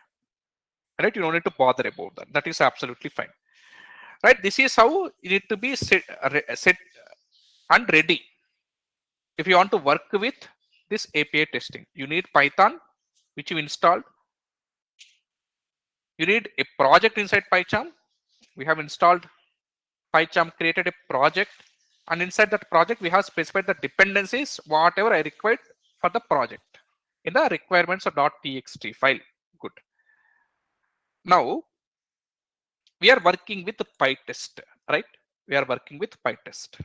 Right, you don't need to bother about that. That is absolutely fine. Right, this is how you need to be set and ready. If you want to work with this API testing, you need Python, which you installed. You need a project inside PyCharm. We have installed PyCharm, created a project, and inside that project we have specified the dependencies, whatever I required for the project in the requirements.txt file. Good. Now we are working with PyTest, right? We are working with PyTest.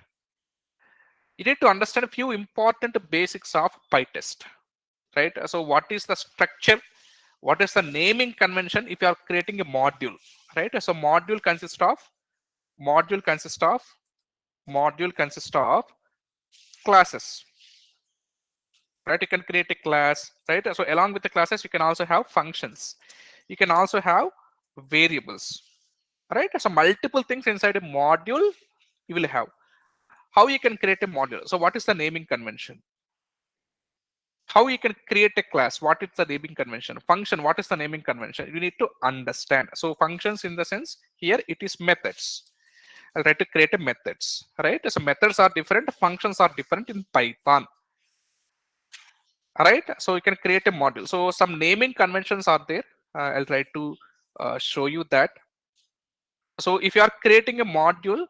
You need to understand a few important basics of PyTest, right? So what is the structure? What is the naming convention if you are creating a module, right? So module consists of classes, right? You can create a class, right? So along with the classes, you can also have functions. You can also have variables, right? So multiple things inside a module you will have. How you can create a module? So what is the naming convention? How you can create a class? What is the naming convention? Function, what is the naming convention? You need to understand. So functions in the sense here it is methods. I'll try to create a methods, right? So methods are different, functions are different in Python. Right, so you can create a module. So some naming conventions are there. I'll try to show you that. So if you are creating a module,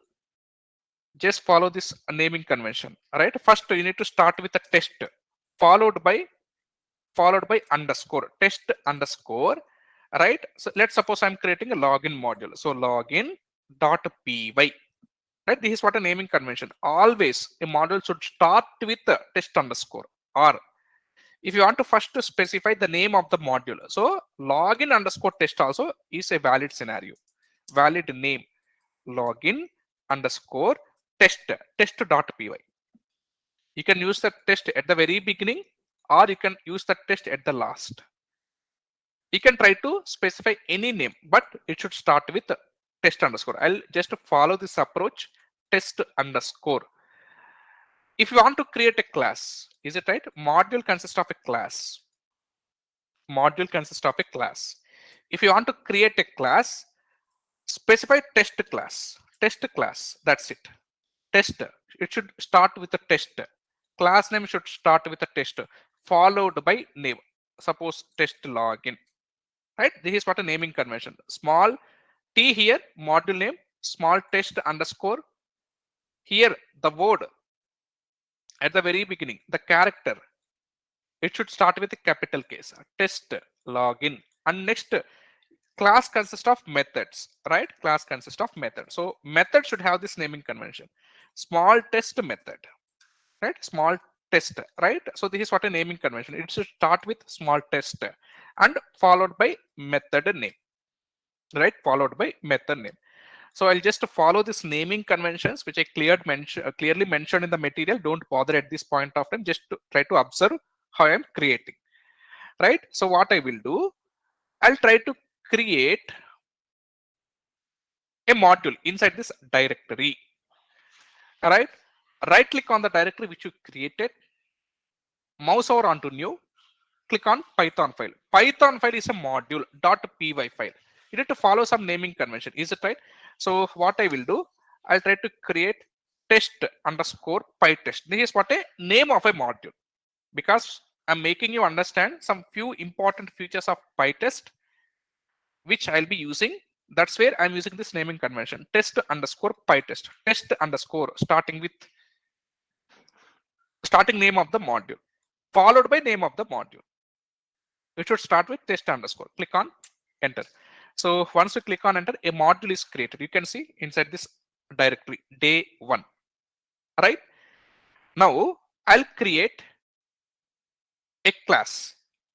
just follow this naming convention. Right, first you need to start with a test, followed by underscore, test underscore. Right, so let's suppose I'm creating a login module. So login.py. Right, this is what a naming convention. Always a module should start with a test underscore, or if you want to first to specify the name of the module, so login underscore test also is a valid scenario, valid name, login underscore test.py. You can use the test at the very beginning, or you can use the test at the last. You can try to specify any name, but it should start with test underscore. I'll just follow this approach, test underscore. If you want to create a class, is it right? Module consists of a class. Module consists of a class. If you want to create a class, specify test class. Test class. That's it. Test. It should start with a test. Class name should start with a test, followed by name. Suppose test login. Right? This is what a naming convention. Small t here, module name, small test underscore. Here, the word at the very beginning, the character, it should start with a capital case, test login. And next, class consists of methods, right? Class consists of methods. So method should have this naming convention. Small test method, right? Small test, right? So this is what a naming convention. It should start with small test and followed by method name, right? Followed by method name. So I'll just follow this naming conventions, which I clearly mentioned in the material. Don't bother at this point of time. Just to try to observe how I'm creating, right? So what I will do, I'll try to create a module inside this directory. All right. Right click on the directory which you created, mouse over onto new, click on Python file. Python file is a module .py file. You need to follow some naming convention. Is it right? So what I will do, I'll try to create test underscore PyTest. This is what a name of a module, because I'm making you understand some few important features of PyTest which I'll be using. That's where I'm using this naming convention, test underscore PyTest. Test underscore starting with starting name of the module followed by name of the module. We should start with test underscore. Click on enter. So once you click on enter, a module is created. You can see inside this directory day one. Right now, I'll create a class.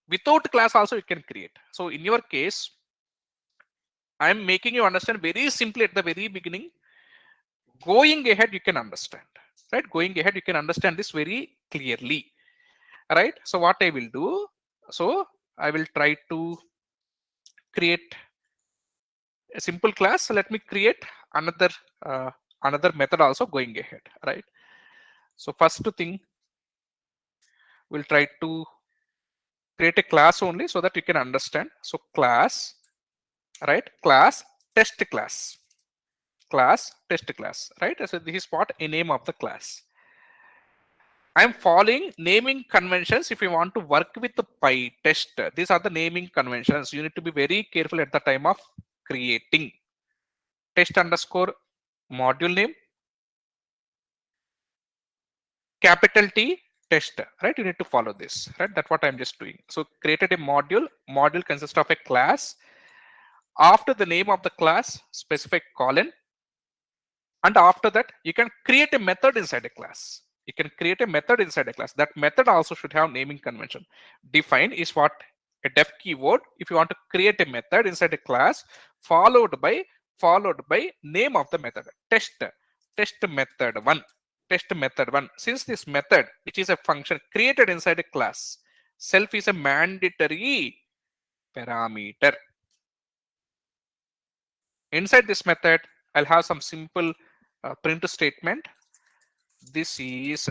Without class also you can create. So in your case, I'm making you understand very simply at the very beginning. Going ahead, you can understand. Right? Going ahead, you can understand this very clearly. Right? So what I will do, so I will try to create a simple class. So let me create another another method also going ahead. Right? So first thing, we'll try to create a class only so that you can understand. So class, right? Class test class, class test class, right? So this is what a name of the class. I'm following naming conventions. If you want to work with the PyTest, these are the naming conventions. You need to be very careful at the time of creating. Test underscore module name, capital T, test, right? You need to follow this, right? That's what I'm just doing. So created a module. Module consists of a class. After the name of the class, specify colon. And after that, you can create a method inside a class. You can create a method inside a class. That method also should have naming convention. Define is what a def keyword. If you want to create a method inside a class, followed by name of the method. Test method one. Test method one. Since this method, which is a function created inside a class, self is a mandatory parameter. Inside this method, I'll have some simple print statement. This is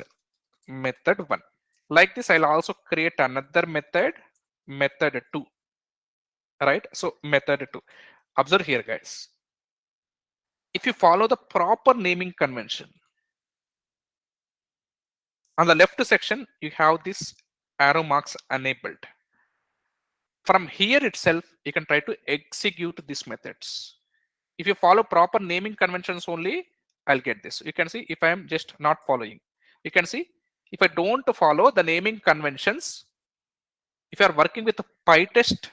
method one. Like this, I'll also create another method, method two. Right? So method two. Observe here, guys. If you follow the proper naming convention, on the left section, you have this arrow marks enabled. From here itself, you can try to execute these methods. If you follow proper naming conventions only, I'll get this. You can see if I am just not following. You can see if I don't follow the naming conventions, if you are working with PyTest,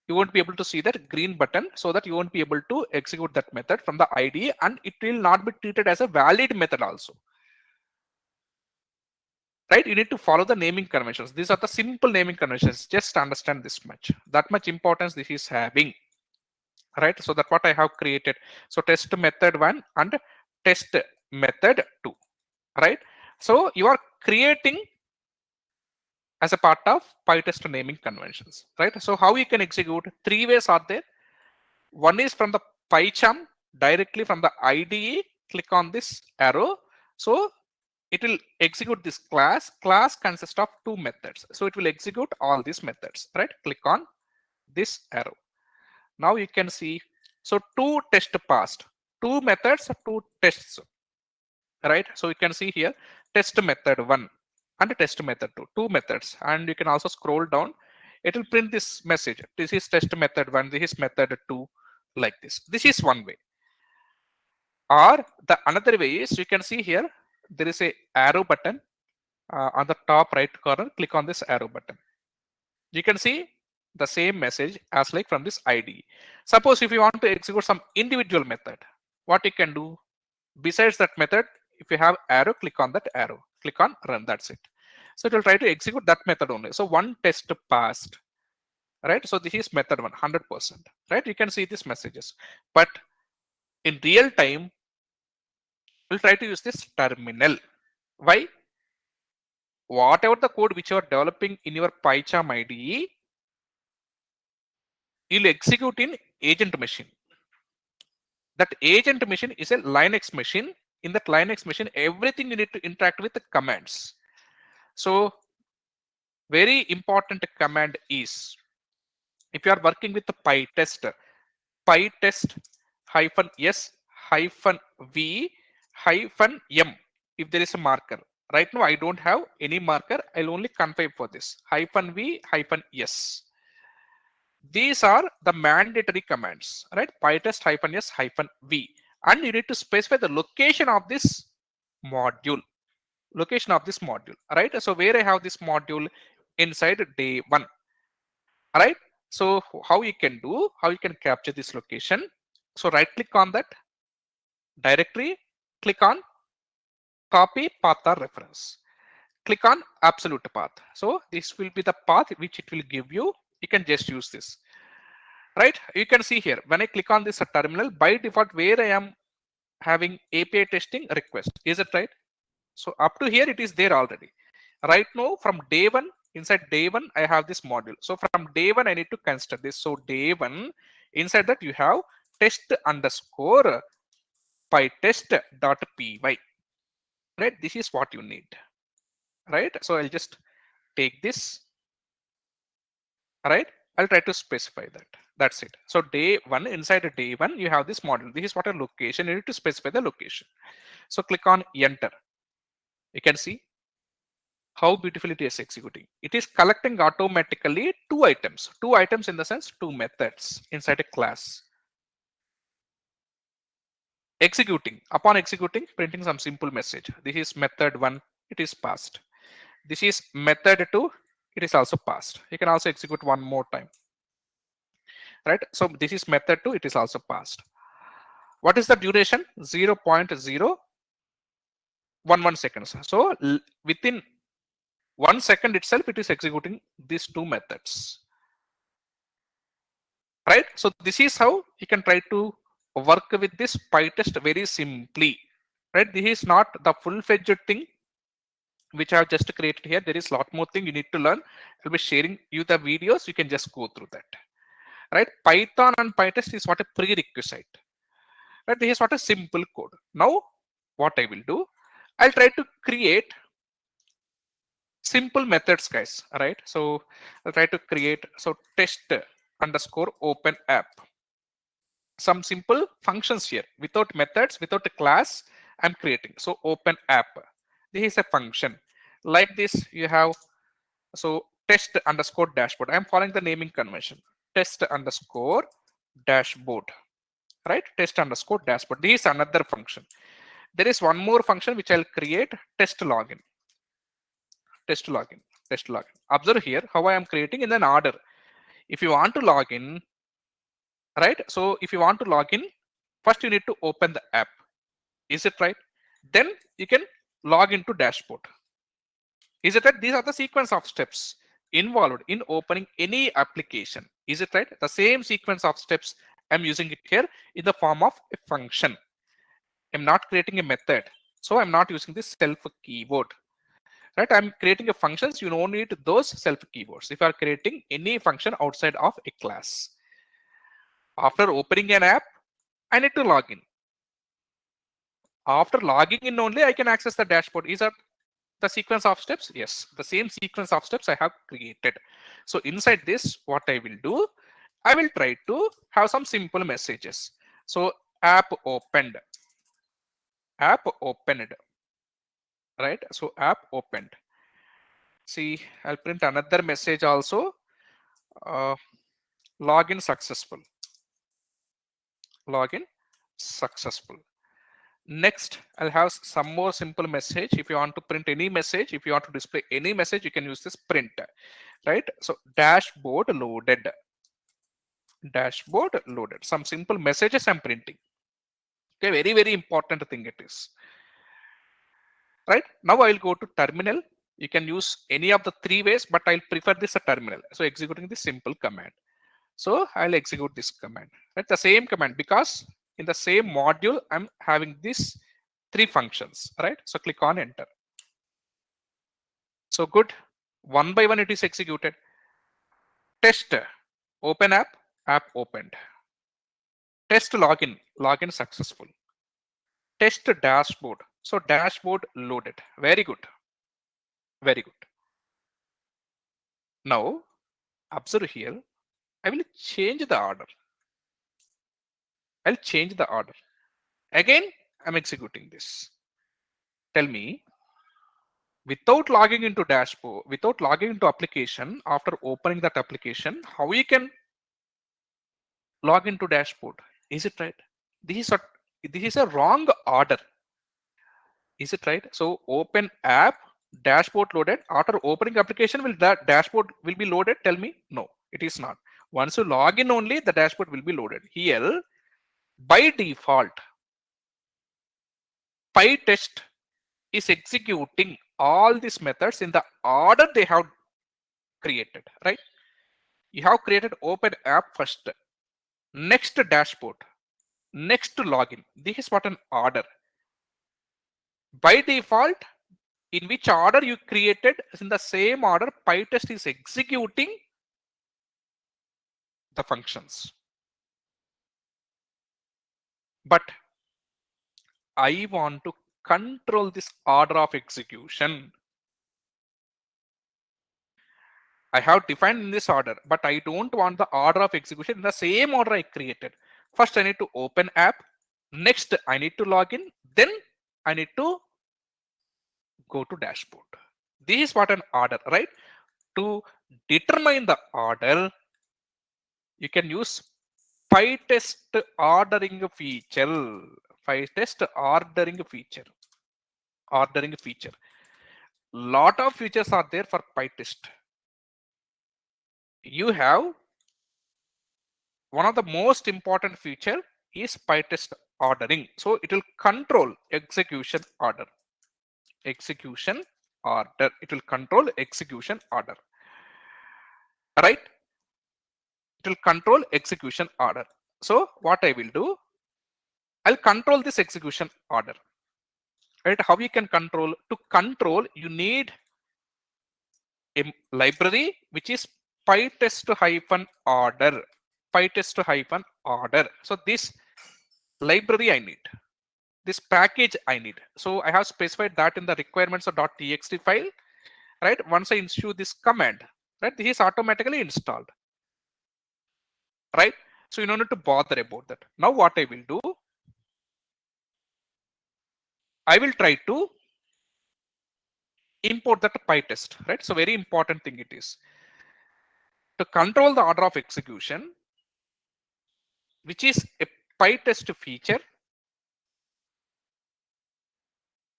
you won't be able to see that green button, so that you won't be able to execute that method from the IDE, and it will not be treated as a valid method also. Right? You need to follow the naming conventions. These are the simple naming conventions. Just understand this much. That much importance this is having. Right? So that's what I have created. So test method one and test method two. Right? So you are creating as a part of PyTest naming conventions. Right? So how you can execute? Three ways are there. One is from the PyCharm, directly from the IDE. Click on this arrow. So it will execute this class. Class consists of two methods. So it will execute all these methods. Right? Click on this arrow. Now you can see, so two tests passed, two methods, two tests, right? So you can see here, test method one and test method two, two methods. And you can also scroll down. It will print this message. This is test method one, this is method two, like this. This is one way. Or the another way is, you can see here, there is a arrow button on the top right corner. Click on this arrow button. You can see the same message as like from this IDE. Suppose if you want to execute some individual method, what you can do besides that method, if you have arrow, click on that arrow, click on run, that's it. So it will try to execute that method only. So one test passed, right? So this is method one, 100%, right? You can see these messages, but in real time, we'll try to use this terminal. Why? Whatever the code which you are developing in your PyCharm IDE, you'll execute in agent machine. That agent machine is a Linux machine. in that Linux machine, everything you need to interact with the commands. So very important command is, if you are working with the PyTest, PyTest -s -v -m, if there is a marker. Right now I don't have any marker, I'll only configure for this -v -s. These are the mandatory commands, right? PyTest -s -v, and you need to specify the location of this module. Location of this module, right? So where I have this module inside day one, right? So how you can do, how you can capture this location? So right click on that directory, click on copy path or reference. Click on absolute path. So this will be the path which it will give you. You can just use this. Right? You can see here when I click on this terminal, by default where I am having API testing request. Is it right? So up to here it is there already. Right now from day one, inside day one I have this module. So from day one I need to consider this. So day one, inside that you have test underscore pytest.py. Right? This is what you need. Right? So I'll just take this. Right? I'll try to specify that. That's it. So day one, inside a day one, you have this module. This is what a location. You need to specify the location. So click on enter. You can see how beautifully it is executing. It is collecting automatically two items. Two items in the sense two methods inside a class. Executing. Upon executing, printing some simple message. This is method one. It is passed. This is method two. It is also passed. You can also execute one more time. Right? So this is method 2, it is also passed. What is the duration? 0.011 seconds. So within 1 second itself, it is executing these two methods. Right? So this is how you can try to work with this PyTest very simply. Right? This is not the full-fledged thing which I have just created here. There is a lot more thing you need to learn. I'll be sharing you the videos. You can just go through that. Right? Python and PyTest is what a prerequisite. Right? This is what a simple code. Now, what I will do, I'll try to create simple methods, guys. Right? So I'll try to create test underscore open app. Some simple functions here without methods, without a class. I'm creating. So open app. This is a function. Like this, you have test underscore dashboard. I'm following the naming convention. Test underscore dashboard. Right? Test underscore dashboard. This is another function. There is one more function which I'll create, test login. Test login. Test login. Observe here how I am creating in an order. If you want to log in, right? So if you want to log in, first you need to open the app. Is it right? Then you can log into dashboard. Is it right? These are the sequence of steps involved in opening any application. Is it right? The same sequence of steps I'm using it here in the form of a function. I'm not creating a method. So I'm not using this self keyword. Right? I'm creating a functions. You don't need those self keywords. If you are creating any function outside of a class. After opening an app, I need to log in. After logging in only, I can access the dashboard. Is that the sequence of steps? Yes, the same sequence of steps I have created. So inside this, what I will do, I will try to have some simple messages. So app opened. App opened. Right? So app opened. See, I'll print another message also. Login successful. Login successful. Next, I'll have some more simple message. If you want to print any message, if you want to display any message, you can use this print. Right? So dashboard loaded. Dashboard loaded. Some simple messages I'm printing. Okay, very, very important thing it is. Right? Now I'll go to terminal. You can use any of the three ways, but I'll prefer this a terminal. So executing this simple command. So I'll execute this command. Right? The same command, because in the same module, I'm having these three functions. Right? So click on enter. So good. One by one it is executed. Test open app opened. Test login successful. test dashboard. So dashboard loaded. Very good. Very good. Now observe here. I will change the order. I'll change the order. Again, I'm executing this. Tell me, without logging into dashboard, without logging into application, after opening that application, how you can log into dashboard? Is it right? This is a wrong order. Is it right? So open app, dashboard loaded. After opening application, will that dashboard will be loaded? Tell me, no, it is not. Once you log in only, the dashboard will be loaded. Here, by default, PyTest is executing all these methods in the order they have created, right? You have created open app first, next dashboard, next login. This is what an order. By default, in which order you created, in the same order, PyTest is executing the functions. But I want to control this order of execution. I have defined in this order, but I don't want the order of execution in the same order I created. First, I need to open app. Next, I need to log in. Then I need to go to dashboard. This is what an order, right? To determine the order, you can use PyTest ordering feature. PyTest ordering feature. Ordering feature. Lot of features are there for PyTest. You have one of the most important feature is PyTest ordering. So it will control execution order. Execution order. It will control execution order. Right? It will control execution order. So what I will do, I'll control this execution order. Right? How you can control? To control, you need a library which is PyTest-order. PyTest-order. So this library I need. This package I need. So I have specified that in the requirements of .txt file. Right? Once I issue this command, right, this is automatically installed. Right? So you don't need to bother about that. Now what I will do, I will try to import that PyTest, right? So very important thing it is. To control the order of execution, which is a PyTest feature.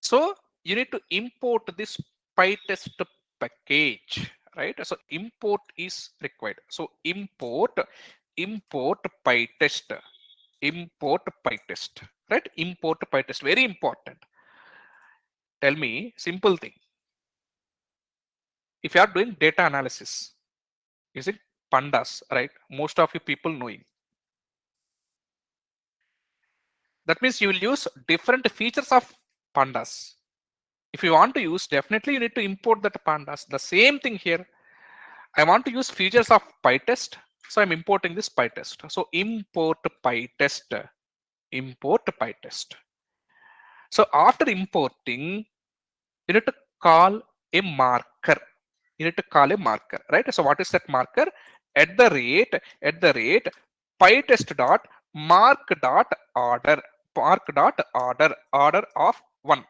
So you need to import this PyTest package, right? So import is required. So import PyTest, import PyTest, right? Import PyTest, very important. Tell me, simple thing. If you are doing data analysis using pandas, right? Most of you people knowing. That means you will use different features of pandas. If you want to use, definitely you need to import that pandas. The same thing here. I want to use features of PyTest. So I'm importing this PyTest. So import PyTest. Import PyTest. So after importing, you need to call a marker. You need to call a marker, right? So what is that marker? At the rate PyTest dot mark dot order, order of 1.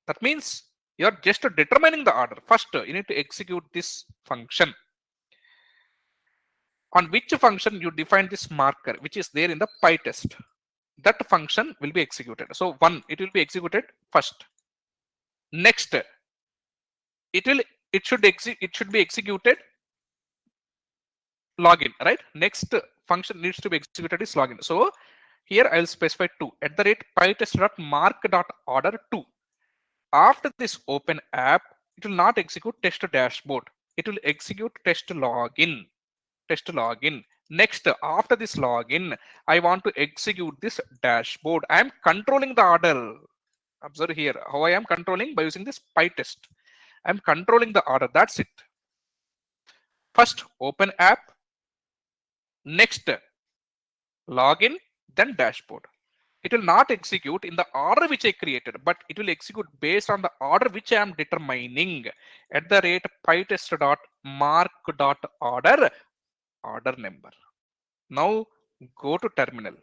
That means you're just determining the order. First, you need to execute this function. On which function you define this marker, which is there in the PyTest. That function will be executed. So 1, it will be executed first. Next, it should be executed login, right? Next function needs to be executed is login. So here I'll specify 2 at the rate PyTest.mark.order 2. After this open app, it will not execute test dashboard. It will execute test login. Test login. Next, after this login, I want to execute this dashboard. I am controlling the order. Observe here how I am controlling by using this PyTest. I am controlling the order. That's it. First, open app. Next, login, then dashboard. It will not execute in the order which I created, but it will execute based on the order which I am determining at the rate pytest dot mark dot order number. Now go to terminal,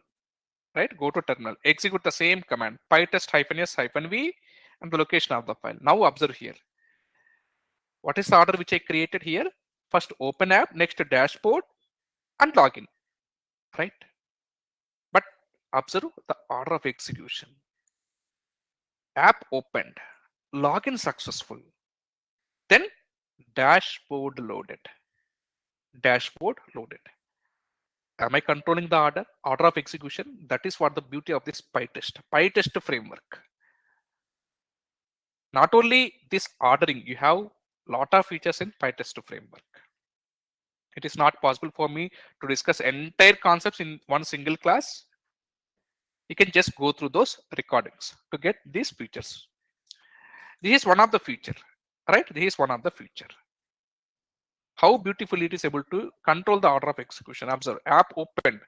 right? Go to terminal, execute the same command pytest -s -v and the location of the file. Now observe here. What is the order which I created here? First open app, next dashboard and login, right? But observe the order of execution. App opened, login successful, then dashboard loaded. Dashboard loaded. Am I controlling the order of execution? That is what the beauty of this PyTest framework. Not only this ordering, you have lot of features in PyTest framework. It is not possible for me to discuss entire concepts in one single class. You can just go through those recordings to get these features. This is one of the feature, right? This is one of the feature. How beautifully it is able to control the order of execution. Observe, app opened.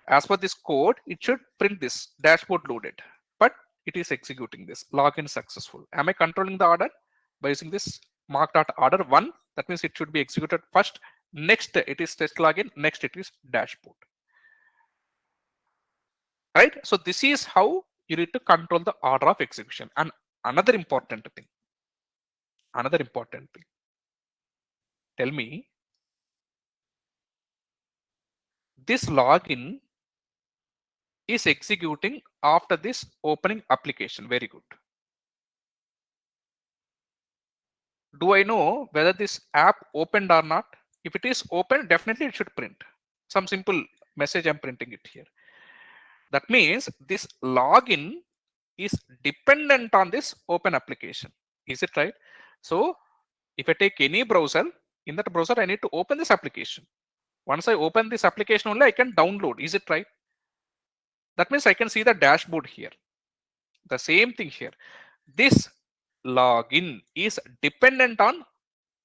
As per this code, it should print this dashboard loaded, but it is executing this login successful. Am I controlling the order by using this mark.order one? That means it should be executed first. Next, it is test login. Next, it is dashboard. Right? So this is how you need to control the order of execution. And another important thing. Tell me, this login is executing after this opening application. Very good. Do I know whether this app opened or not? If it is open, definitely it should print some simple message. I'm printing it here. That means this login is dependent on this open application. Is it right? So if I take any browser, in that browser, I need to open this application. Once I open this application only, I can download. Is it right? That means I can see the dashboard here. The same thing here. This login is dependent on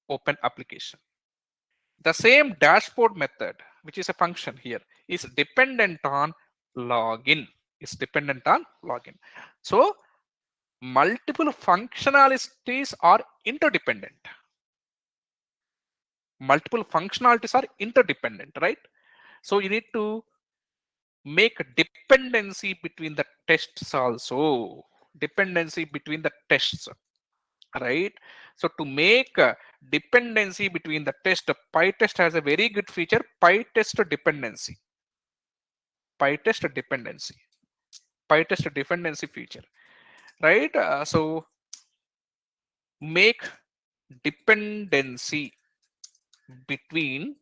open application. The same dashboard method, which is a function here, is dependent on login. So multiple functionalities are interdependent. Right? So you need to make a dependency between the tests also. Dependency between the tests. Right? So to make a dependency between the test, PyTest has a very good feature, PyTest dependency. PyTest dependency feature. Right? So make dependency between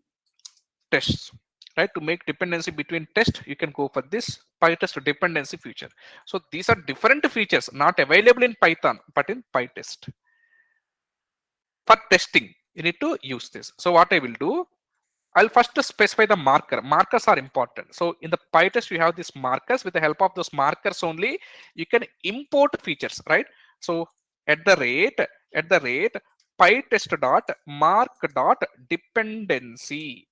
tests. Right? To make dependency between tests, you can go for this PyTest dependency feature. So these are different features not available in Python, but in PyTest. For testing, you need to use this. So what I will do, I'll first specify the marker. Markers are important. So in the PyTest, you have these markers. With the help of those markers only, you can import features, right? So at the rate PyTest dot mark dot dependency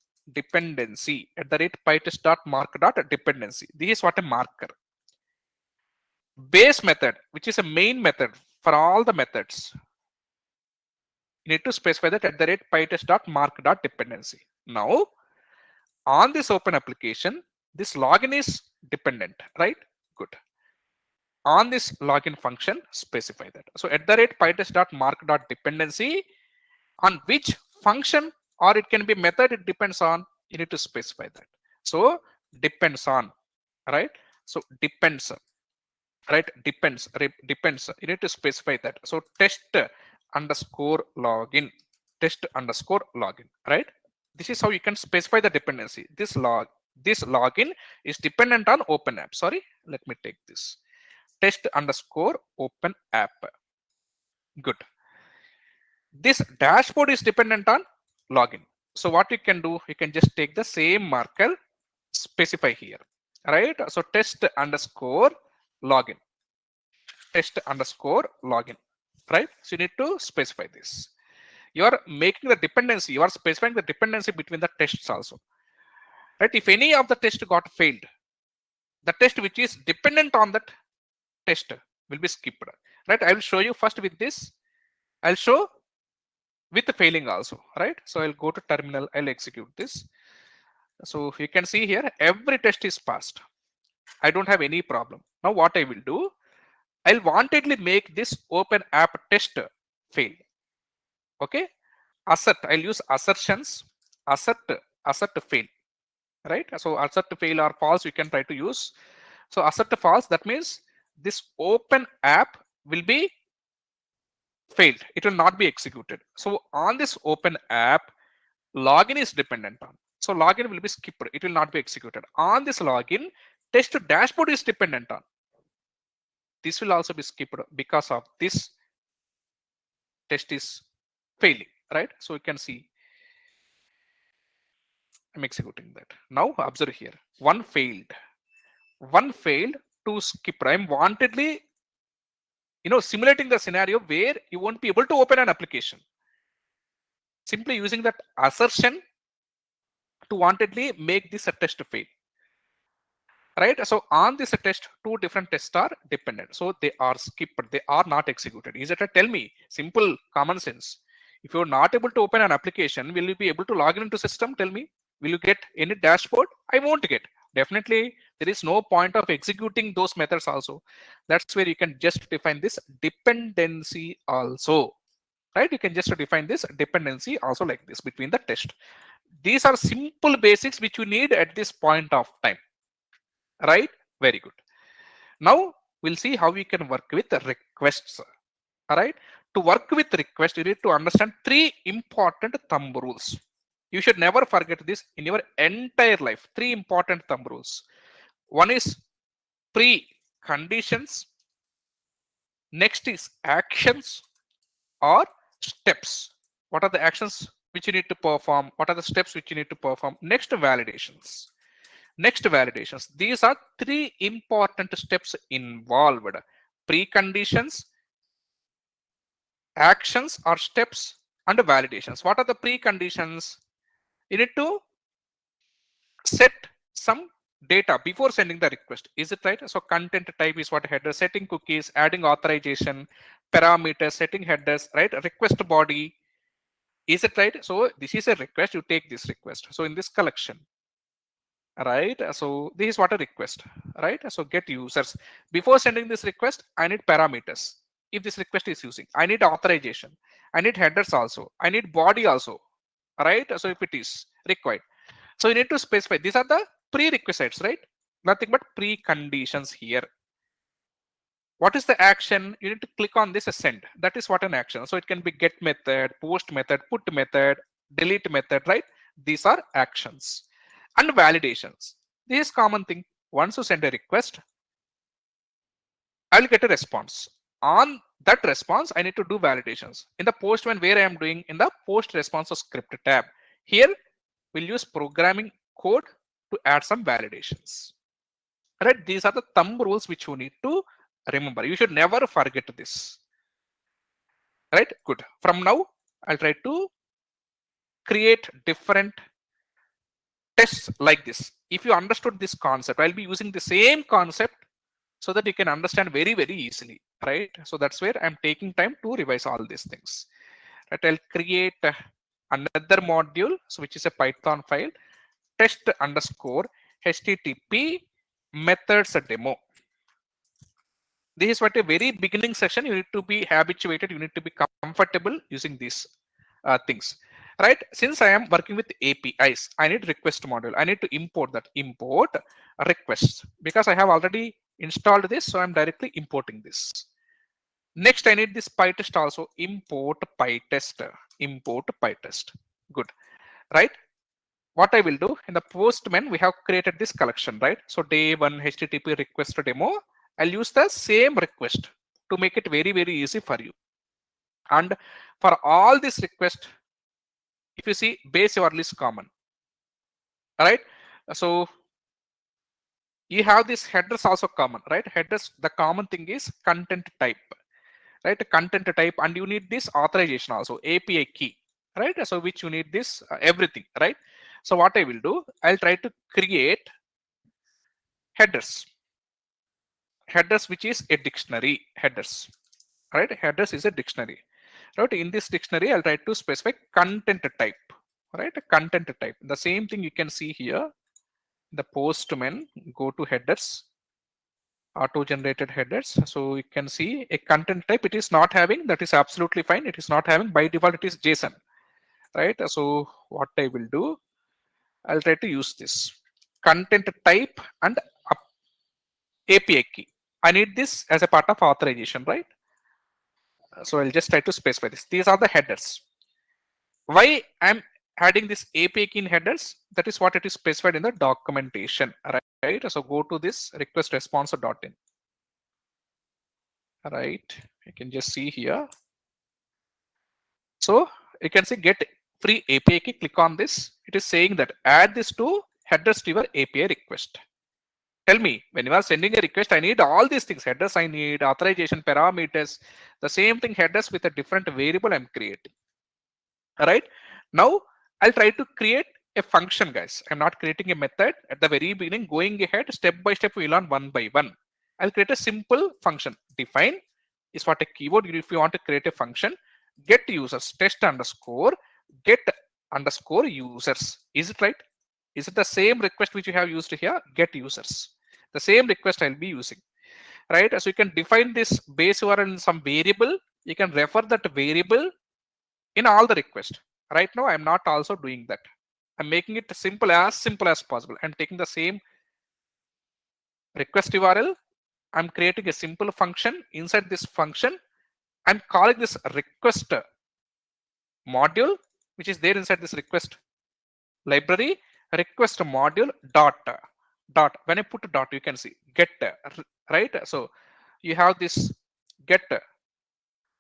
at the rate PyTest dot mark dot dependency. This is what a marker. Base method, which is a main method for all the methods. You need to specify that at the rate PyTest dot mark dot dependency. Now, on this open application, this login is dependent, right? Good. On this login function, specify that. So at the rate PyTest dot mark dot dependency, on which function or it can be method, it depends on, you need to specify that. So depends on, right? So depends, right? Depends. You need to specify that. So test underscore login, right? This is how you can specify the dependency. This login is dependent on open app. Sorry, let me take this. Test underscore open app. Good. This dashboard is dependent on login. So what you can do, you can just take the same marker, specify here, right? So test underscore login. Right? So you need to specify this. You are making the dependency, you are specifying the dependency between the tests also. Right? If any of the tests got failed, the test which is dependent on that test will be skipped, right? I will show you first with this. I'll show with the failing also, right? So I'll go to terminal, I'll execute this. So you can see here, every test is passed. I don't have any problem. Now what I will do, I'll wantedly make this open app test fail. Okay, assert, I'll use assertions, assert fail, right? So assert fail or false, you can try to use. So assert false, that means this open app will be failed. It will not be executed. So on this open app, login is dependent on. So login will be skipped. It will not be executed. On this login, test dashboard is dependent on. This will also be skipped because of this test is failing, right? So you can see I'm executing that. Now observe here, one failed, to skip. I'm wantedly, simulating the scenario where you won't be able to open an application. Simply using that assertion to wantedly make this a test fail. Right, so on this test, two different tests are dependent, so they are skipped, they are not executed. Is it a, tell me, simple common sense? If you're not able to open an application, will you be able to log into system? Tell me, will you get any dashboard? I won't get. Definitely there is no point of executing those methods also. That's where you can just define this dependency also, right? You can just define this dependency also like this between the test. These are simple basics which you need at this point of time. Right, very good. Now we'll see how we can work with requests. All right, to work with request, you need to understand three important thumb rules. You should never forget this in your entire life. Three important thumb rules. One is pre-conditions, next is actions or steps. What are the actions which you need to perform? What are the steps which you need to perform? Next, validations. Next, validations. These are three important steps involved: preconditions, actions or steps, and validations. What are the preconditions? You need to set some data before sending the request. Is it right? So content type is what header, setting cookies, adding authorization, parameters, setting headers, right? Request body. Is it right? So this is a request, you take this request. So in this collection, right, so this is what a request, right? So get users. Before sending this request, I need parameters. If this request is using, I need authorization, I need headers also, I need body also, right? So if it is required, so you need to specify. These are the prerequisites, right? Nothing but preconditions here. What is the action? You need to click on this send. That is what an action. So it can be get method, post method, put method, delete method, right? These are actions. And validations. This is common thing. Once you send a request, I will get a response. On that response, I need to do validations. In the Postman, where I am doing in the post response script tab. Here, we'll use programming code to add some validations. Right? These are the thumb rules which you need to remember. You should never forget this. Right? Good. From now, I'll try to create different tests like this. If you understood this concept, I'll be using the same concept so that you can understand very, very easily, right? So that's where I'm taking time to revise all these things. Right? I'll create another module, so which is a Python file, test underscore HTTP methods demo. This is what a very beginning session. You need to be habituated. You need to be comfortable using these things, right? Since I am working with APIs, I need request module. I need to import that. Import requests because I have already installed this, so I'm directly importing this. Next, I need this PyTest also. Import PyTest. Import PyTest. Good, right? What I will do in the Postman, we have created this collection, right? So day one HTTP request demo. I'll use the same request to make it very, very easy for you. And for all this request, if you see base URL is common, all right? So you have this headers also common, right? Headers, the common thing is content type, right? Content type, and you need this authorization also, API key, right? So which you need this everything, right? So what I will do, I'll try to create headers. headers, which is a dictionary. Headers, right? Headers is a dictionary, right? In this dictionary, I'll try to specify content type, right? Content type. The same thing you can see here. The Postman, go to headers, auto generated headers. So you can see a content type. It is not having, that is absolutely fine. It is not having, by default it is JSON, right? So what I will do, I'll try to use this content type and API key. I need this as a part of authorization, right? So I'll just try to specify this. These are the headers. Why I'm adding this API key in headers? That is what it is specified in the documentation, right? So go to this request response.in, right? You can just see here. So you can see get free API key. Click on this. It is saying that add this to headers to your API request. Tell me, when you are sending a request, I need all these things. Headers I need, authorization, parameters, the same thing, headers with a different variable I'm creating. All right. Now I'll try to create a function, guys. I'm not creating a method at the very beginning. Going ahead, step by step, we learn one by one. I'll create a simple function. Define is what a keyword. If you want to create a function, get users, test underscore, get underscore users. Is it right? Is it the same request which you have used here? Get users. The same request I'll be using, right? So you can define this base URL in some variable. You can refer that variable in all the requests. Right now, I'm not also doing that. I'm making it simple as possible. I'm taking the same request URL. I'm creating a simple function. Inside this function, I'm calling this request module, which is there inside this request library, request module dot. When I put a dot, you can see get, right? So you have this get.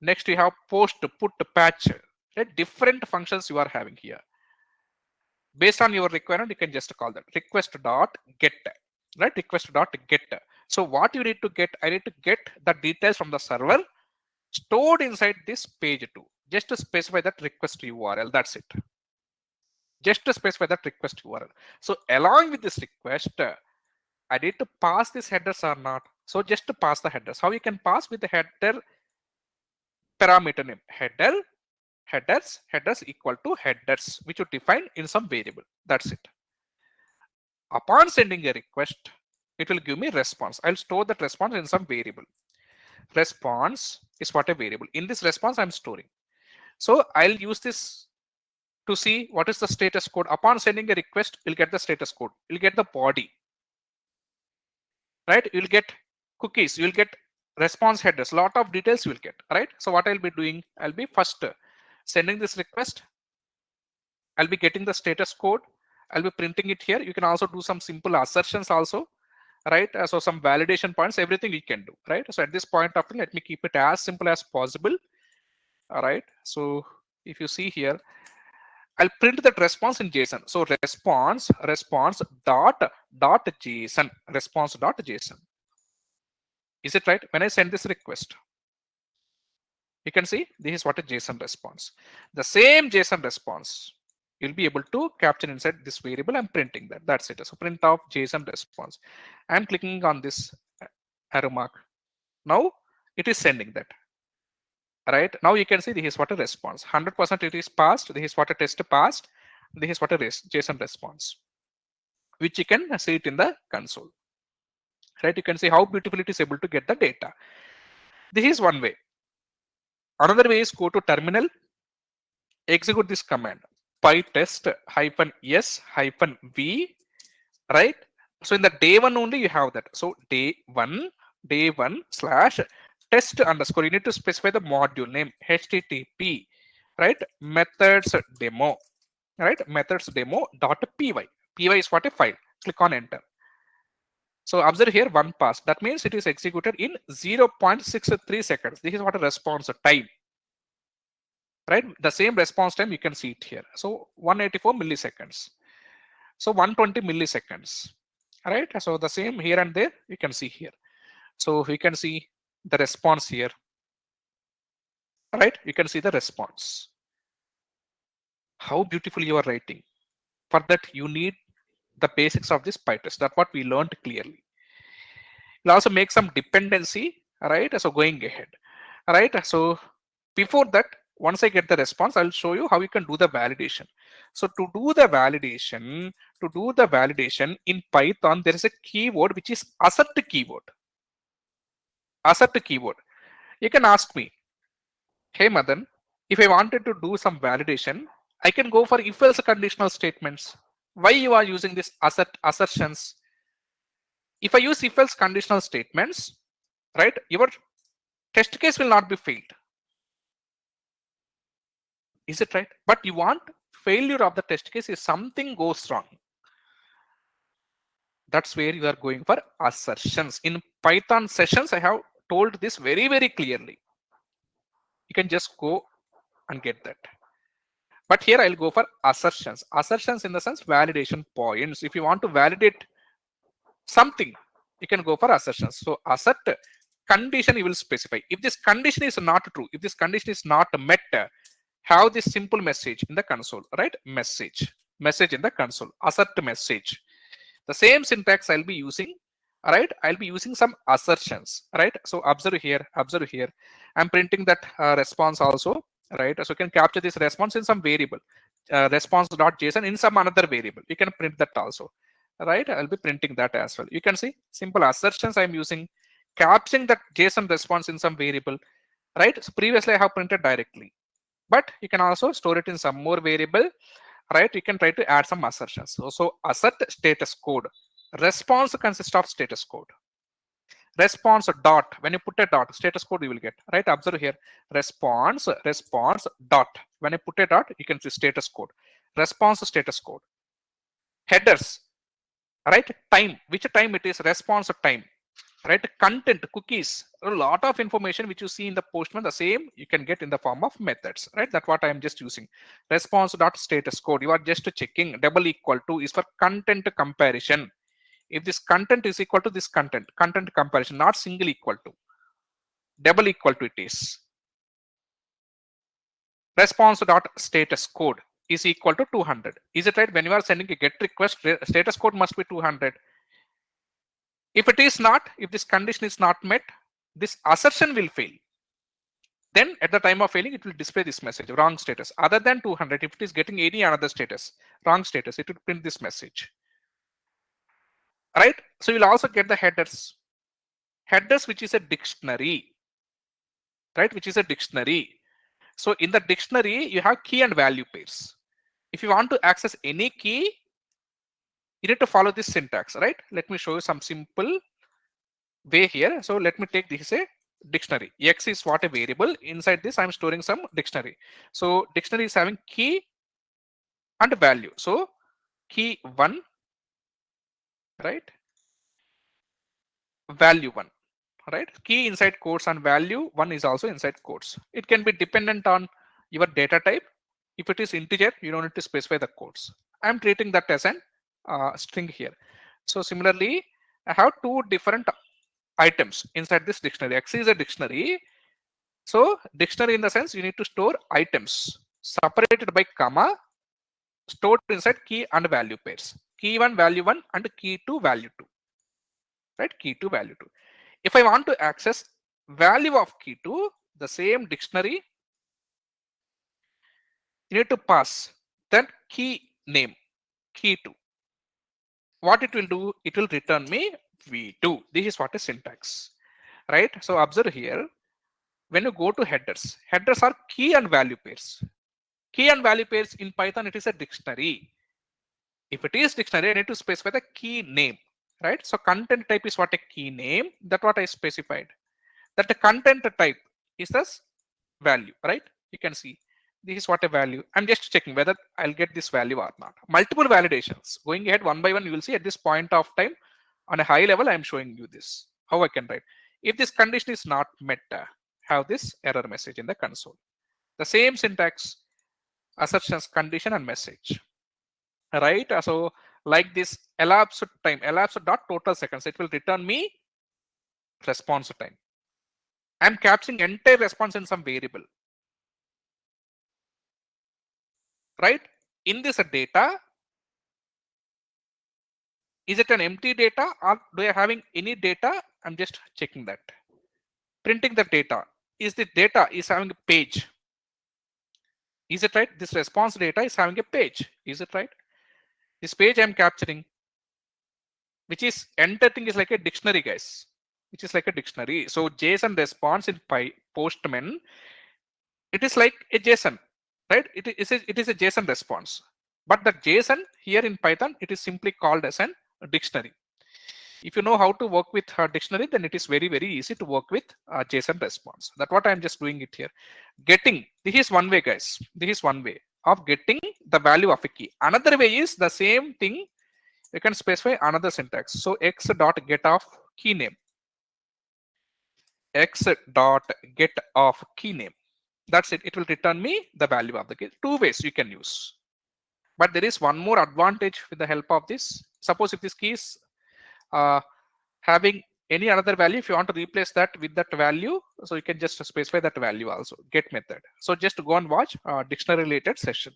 Next, you have post, put, patch. Right? Different functions you are having here. Based on your requirement, you can just call that request dot get, right? Request dot get. So what you need to get, I need to get the details from the server stored inside this page 2. Just to specify that request URL. That's it. Just to specify that request URL. So along with this request, I need to pass these headers or not. So just to pass the headers. How you can pass with the header parameter name? Headers equal to headers, which you define in some variable. That's it. Upon sending a request, it will give me response. I'll store that response in some variable. Response is what a variable. In this response, I'm storing. So I'll use this to see what is the status code. Upon sending a request, you'll get the status code. You'll get the body, right? You'll get cookies. You'll get response headers. Lot of details you will get, right? So what I'll be doing, I'll be first sending this request. I'll be getting the status code. I'll be printing it here. You can also do some simple assertions also, right? So some validation points, everything you can do, right? So at this point of time, let me keep it as simple as possible. All right. So if you see here, I'll print that response in JSON. So response dot JSON, response dot JSON. Is it right? When I send this request, you can see this is what a JSON response. The same JSON response you'll be able to capture inside this variable. I'm printing that. That's it. So print of JSON response. I'm clicking on this arrow mark. Now it is sending that. Right now you can see this is what a response. 100% it is passed. This is what a test passed. This is what a JSON response, which you can see it in the console. Right? You can see how beautifully it is able to get the data. This is one way. Another way is go to terminal, execute this command PyTest -s-v, right? So in the day one only you have that. So day one slash test underscore. You need to specify the module name HTTP, right? Methods demo, right? Methods demo dot py. Py is what a file. Click on enter. So observe here one pass. That means it is executed in 0.63 seconds. This is what a response time. Right? The same response time you can see it here. So 184 milliseconds. So 120 milliseconds. Right? So the same here and there you can see here. So you can see the response here. Right? You can see the response. How beautiful you are writing. For that you need the basics of this PyTest. That's what we learned clearly. We'll also make some dependency, right? So going ahead, right? So before that, once I get the response, I'll show you how you can do the validation. So to do the validation in Python, there is a keyword which is assert keyword. Assert keyword. You can ask me, hey Madan, if I wanted to do some validation, I can go for if-else conditional statements. Why you are using this assertions? If I use if-else conditional statements, right, your test case will not be failed. Is it right? But you want failure of the test case if something goes wrong. That's where you are going for assertions. In Python sessions, I have told this very, very clearly. You can just go and get that. But here I'll go for assertions. Assertions in the sense validation points. If you want to validate something, you can go for assertions. So assert condition you will specify. If this condition is not true, if this condition is not met, have this simple message in the console, right? Message in the console, assert message. The same syntax I'll be using, right? I'll be using some assertions, right? So observe here. I'm printing that response also, right? So you can capture this response in some variable, response.json in some another variable. You can print that also, right? I'll be printing that as well. You can see simple assertions I'm using, capturing that JSON response in some variable, right? So previously I have printed directly, but you can also store it in some more variable, right? You can try to add some assertions. So assert status code. Response consists of status code. Response dot, when you put a dot, status code you will get, right? Observe here, response dot. When you put a dot, you can see status code. Response status code. Headers, right? Time, which time it is, response time, right? Content, cookies, a lot of information which you see in the Postman, the same you can get in the form of methods, right? That's what I am just using. Response dot status code, you are just checking. Double equal to is for content comparison. If this content is equal to this content comparison, not single equal to, double equal to it is. Response dot status code is equal to 200. Is it right? When you are sending a get request, status code must be 200. If it is not, if this condition is not met, this assertion will fail. Then at the time of failing, it will display this message, wrong status. Other than 200, if it is getting any another status, wrong status, it will print this message. Right? So you'll also get the headers. Headers, which is a dictionary. Right? Which is a dictionary. So in the dictionary, you have key and value pairs. If you want to access any key, you need to follow this syntax, right? Let me show you some simple way here. So let me take this a dictionary. X is what a variable. Inside this, I'm storing some dictionary. So dictionary is having key and value. So key 1, right? Value 1, right? Key inside quotes and value 1 is also inside quotes. It can be dependent on your data type. If it is integer, you don't need to specify the quotes. I'm treating that as an string here. So similarly, I have two different items inside this dictionary. X is a dictionary. So dictionary in the sense you need to store items separated by comma, stored inside key and value pairs. Key 1, value 1, and key 2, value 2. Right? Key 2, value 2. If I want to access value of key 2, the same dictionary, you need to pass that key name, key 2. What it will do, it will return me v2. This is what is syntax, right? So observe here, when you go to headers, headers are key and value pairs. Key and value pairs in Python, it is a dictionary. If it is dictionary, I need to specify the key name, right? So content type is what a key name, that what I specified. That the content type is this value, right? You can see this is what a value. I'm just checking whether I'll get this value or not. Multiple validations. Going ahead one by one, you will see at this point of time, on a high level, I'm showing you this, how I can write. If this condition is not met, have this error message in the console. The same syntax, assertions, condition, and message. Right? So like this elapsed time, elapsed dot total seconds, it will return me response time. I'm capturing entire response in some variable. Right? In this data, is it an empty data or do I having any data I'm just checking that. Printing the data. Is the data is having a page? Is it right? This response data is having a page. Is it right? This page I'm capturing, which is entire thing is like a dictionary, guys. Which is like a dictionary. So JSON response in Postman, it is like a JSON, right? It is a JSON response. But the JSON here in Python, it is simply called as a dictionary. If you know how to work with a dictionary, then it is very, very easy to work with a JSON response. That's what I'm just doing it here. Getting, this is one way, guys. This is one way of getting the value of a key. Another way is the same thing. You can specify another syntax. So x dot get of key name. X dot get of key name. That's it. It will return me the value of the key. Two ways you can use. But there is one more advantage with the help of this. Suppose if this key is having any another value, if you want to replace that with that value, so you can just specify that value also, get method. So just go and watch dictionary related session.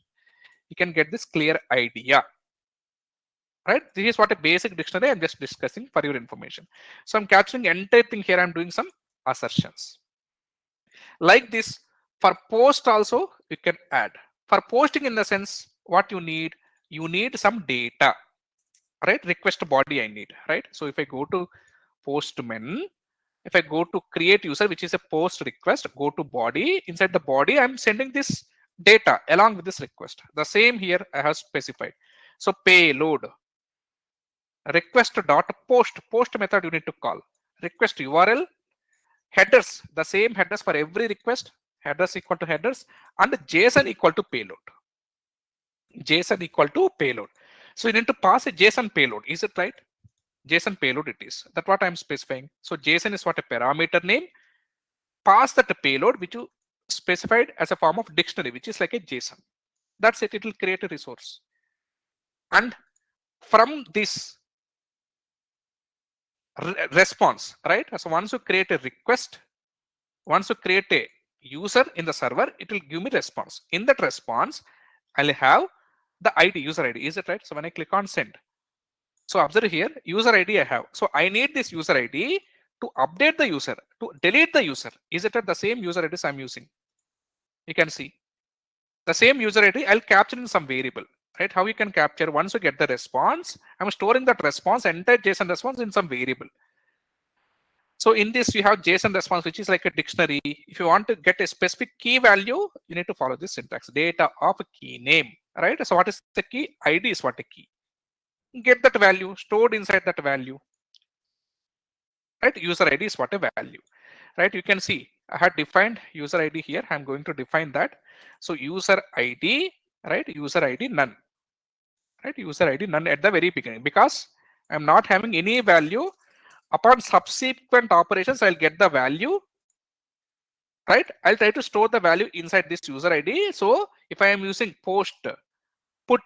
You can get this clear idea. Right? This is what a basic dictionary I'm just discussing for your information. So I'm capturing entire thing here. I'm doing some assertions. Like this, for post also you can add. For posting in the sense, what you need some data. Right? Request body I need. Right? So if I go to Postman, if I go to create user, which is a post request, go to body. Inside the body, I'm sending this data along with this request. The same here I have specified. So payload request dot post method you need to call. Request URL headers, the same headers for every request. Headers equal to headers and JSON equal to payload. JSON equal to payload. So you need to pass a JSON payload. Is it right? JSON payload it is. That's what I'm specifying. So JSON is what a parameter name. Pass that payload which you specified as a form of dictionary, which is like a JSON. That's it. It will create a resource. And from this response, right? So once you create a request, once you create a user in the server, it will give me response. In that response, I'll have the ID, user ID. Is it right? So when I click on send, so observe here, user ID I have. So I need this user ID to update the user, to delete the user. Is it at the same user ID I'm using? You can see the same user ID I'll capture in some variable, right? How you can capture once you get the response, I'm storing that response, entire JSON response in some variable. So in this, you have JSON response, which is like a dictionary. If you want to get a specific key value, you need to follow this syntax, data of a key name, right? So what is the key? ID is what a key. Get that value stored inside that value, right? User ID is what a value, right? You can see I had defined user ID here. I'm going to define that. So user ID, right? User ID none, right? User ID none at the very beginning, because I'm not having any value. Upon subsequent operations, I'll get the value, right? I'll try to store the value inside this user ID. So if I am using post, put,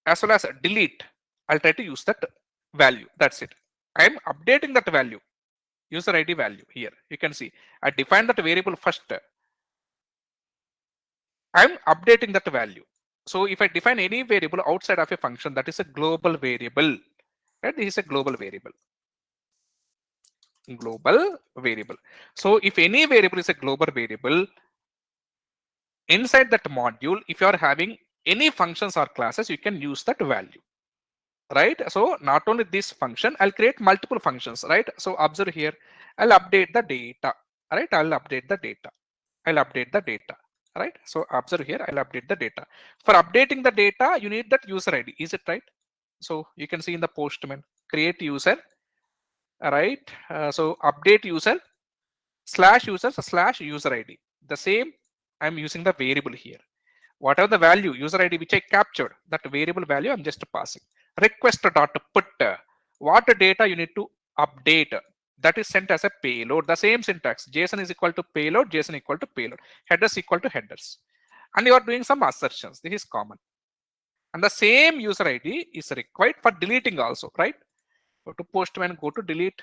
as well as delete, I'll try to use that value. That's it. I'm updating that value, user ID value here. You can see I defined that variable first. I'm updating that value. So if I define any variable outside of a function, that is a global variable, right? This is a global variable. Global variable. So if any variable is a global variable, inside that module, if you are having any functions or classes, you can use that value, right? So not only this function, I'll create multiple functions, right? So observe here, I'll update the data, right? I'll update the data. I'll update the data, right? So observe here, I'll update the data. For updating the data, you need that user ID. Is it right? So you can see in the Postman, create user, right? So update user slash users slash user ID. The same, I'm using the variable here. Whatever the value user ID which I captured, that variable value I'm just passing. Request dot put what data you need to update, that is sent as a payload. The same syntax, JSON is equal to payload, JSON equal to payload, headers equal to headers, and you are doing some assertions. This is common. And the same user ID is required for deleting also, right? Go to Postman, go to delete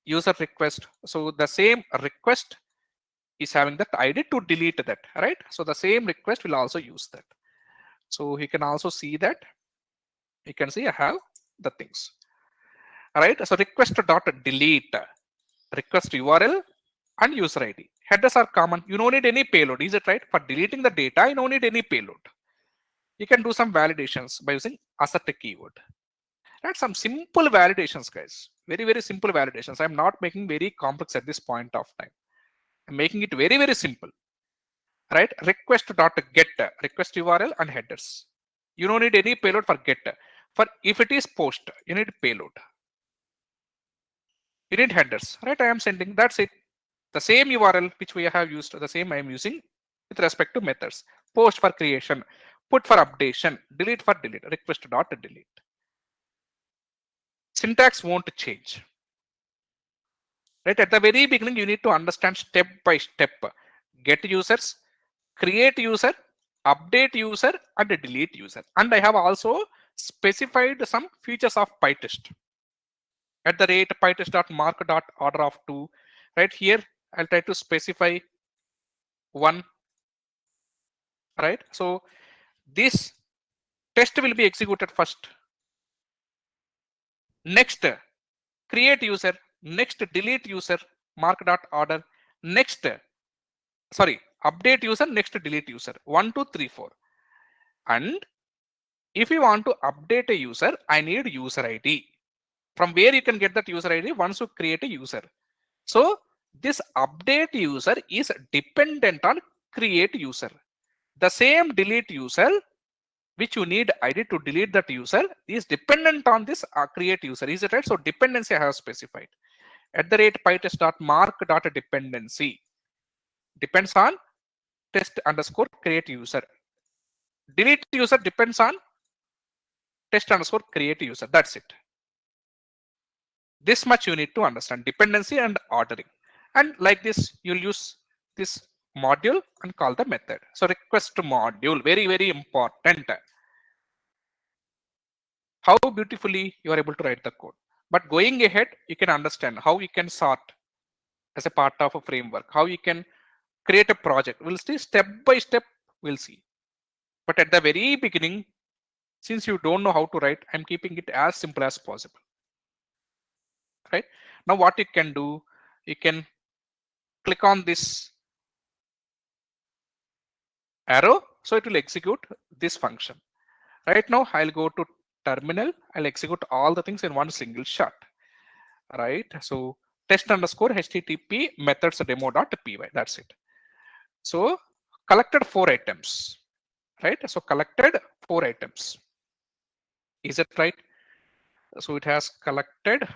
user request. So the same request is having that ID to delete that, right? So the same request will also use that. So you can also see that. You can see I have the things. right? So request dot delete, request URL and user ID. Headers are common. You don't need any payload. Is it right? For deleting the data, you don't need any payload. You can do some validations by using assert keyword. Right? Some simple validations, guys. Very, very simple validations. I'm not making very complex at this point of time. I'm making it very, very simple. Right? Request dot get, request URL and headers. You don't need any payload for get. For if it is post, you need payload. You need headers, right? I am sending, that's it. The same URL which we have used, the same I am using with respect to methods. Post for creation, put for updation, delete for delete, request dot delete. Syntax won't change. Right? At the very beginning, you need to understand step by step. Get users, create user, update user, and delete user. And I have also specified some features of PyTest. At the rate PyTest.mark.order of 2. Right here, I'll try to specify 1. Right? So this test will be executed first. Next, create user. Next, delete user, mark.order. Next, sorry, update user. Next, delete user. 1, 2, 3, 4. And if you want to update a user, I need user ID. From where you can get that user ID? Once you create a user. So this update user is dependent on create user. The same delete user which you need ID to delete that user is dependent on this create user. Is it right? So dependency I have specified. At the rate PyTest.mark.dependency depends on test underscore create user. Delete user depends on test underscore create user. That's it. This much you need to understand, dependency and ordering. And like this, you'll use this module and call the method. So request module, very, very important. How beautifully you are able to write the code. But going ahead, you can understand how you can sort as a part of a framework, how you can create a project. We'll see step by step, we'll see. But at the very beginning, since you don't know how to write, I'm keeping it as simple as possible. Right? Now what you can do, you can click on this arrow, so it will execute this function. Right now, I'll go to terminal, I'll execute all the things in one single shot. Right? So test underscore http methods demo.py. That's it. So collected 4 items. Right? So collected 4 items. Is it right? So it has collected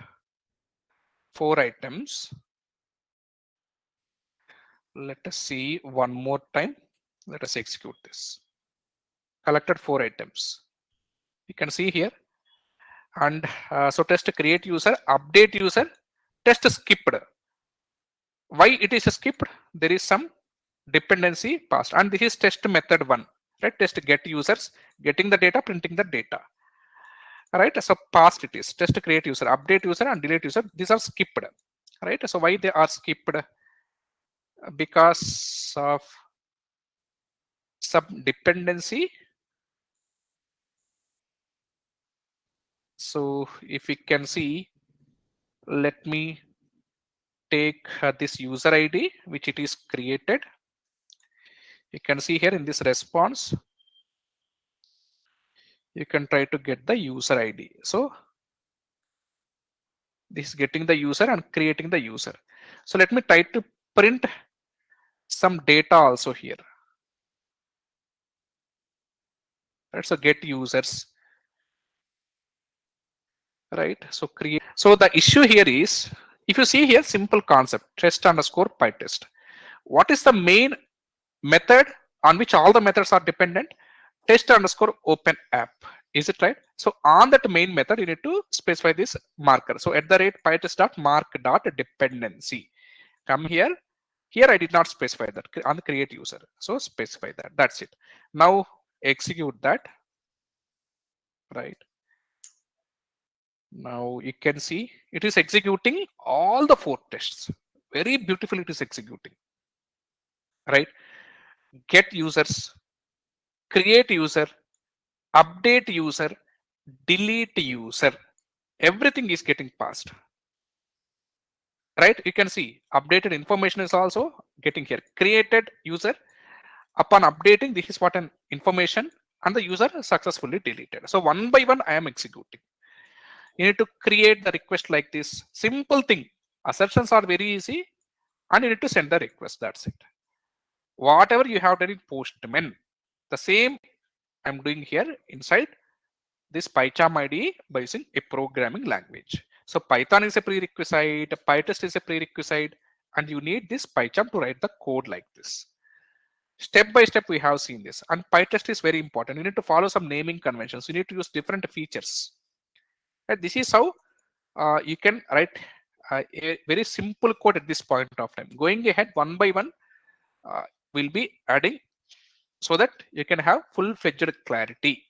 4 items. Let us see one more time. Let us execute this. Collected 4 items. You can see here. And so test create user, update user, test skipped. Why it is skipped? There is some dependency passed, and this is test method 1. Right? Test get users, getting the data, printing the data. Right? So passed it is test create user, update user, and delete user. These are skipped. Right? So why they are skipped? Because of some dependency. So if we can see, let me take this user ID which it is created. You can see here in this response, you can try to get the user ID. So this is getting the user and creating the user. So let me try to print some data also here. Right? So get users. Right? So create. So the issue here is, if you see here, simple concept, test underscore PyTest. What is the main method on which all the methods are dependent? Test underscore open app. Is it right? So on that main method, you need to specify this marker. So at the rate PyTest.mark.dependency. Come here. Here I did not specify that on the create user. So specify that. That's it. Now execute that. Right. Now you can see it is executing all the 4 tests. Very beautifully it is executing. Right. Get users, create user, update user, delete user. everything is getting passed, right? You can see updated information is also getting here. Created user, upon updating, this is what an information, and the user successfully deleted. So one by one I am executing. You need to create the request like this. Simple thing. Assertions are very easy, and you need to send the request. That's it. Whatever you have done in Postman, the same I'm doing here inside this PyCharm IDE by using a programming language. So Python is a prerequisite, PyTest is a prerequisite, and you need this PyCharm to write the code like this. Step by step we have seen this, and PyTest is very important. You need to follow some naming conventions. You need to use different features. Right? This is how you can write a very simple code at this point of time. Going ahead one by one, we'll be adding so that you can have full-fledged clarity.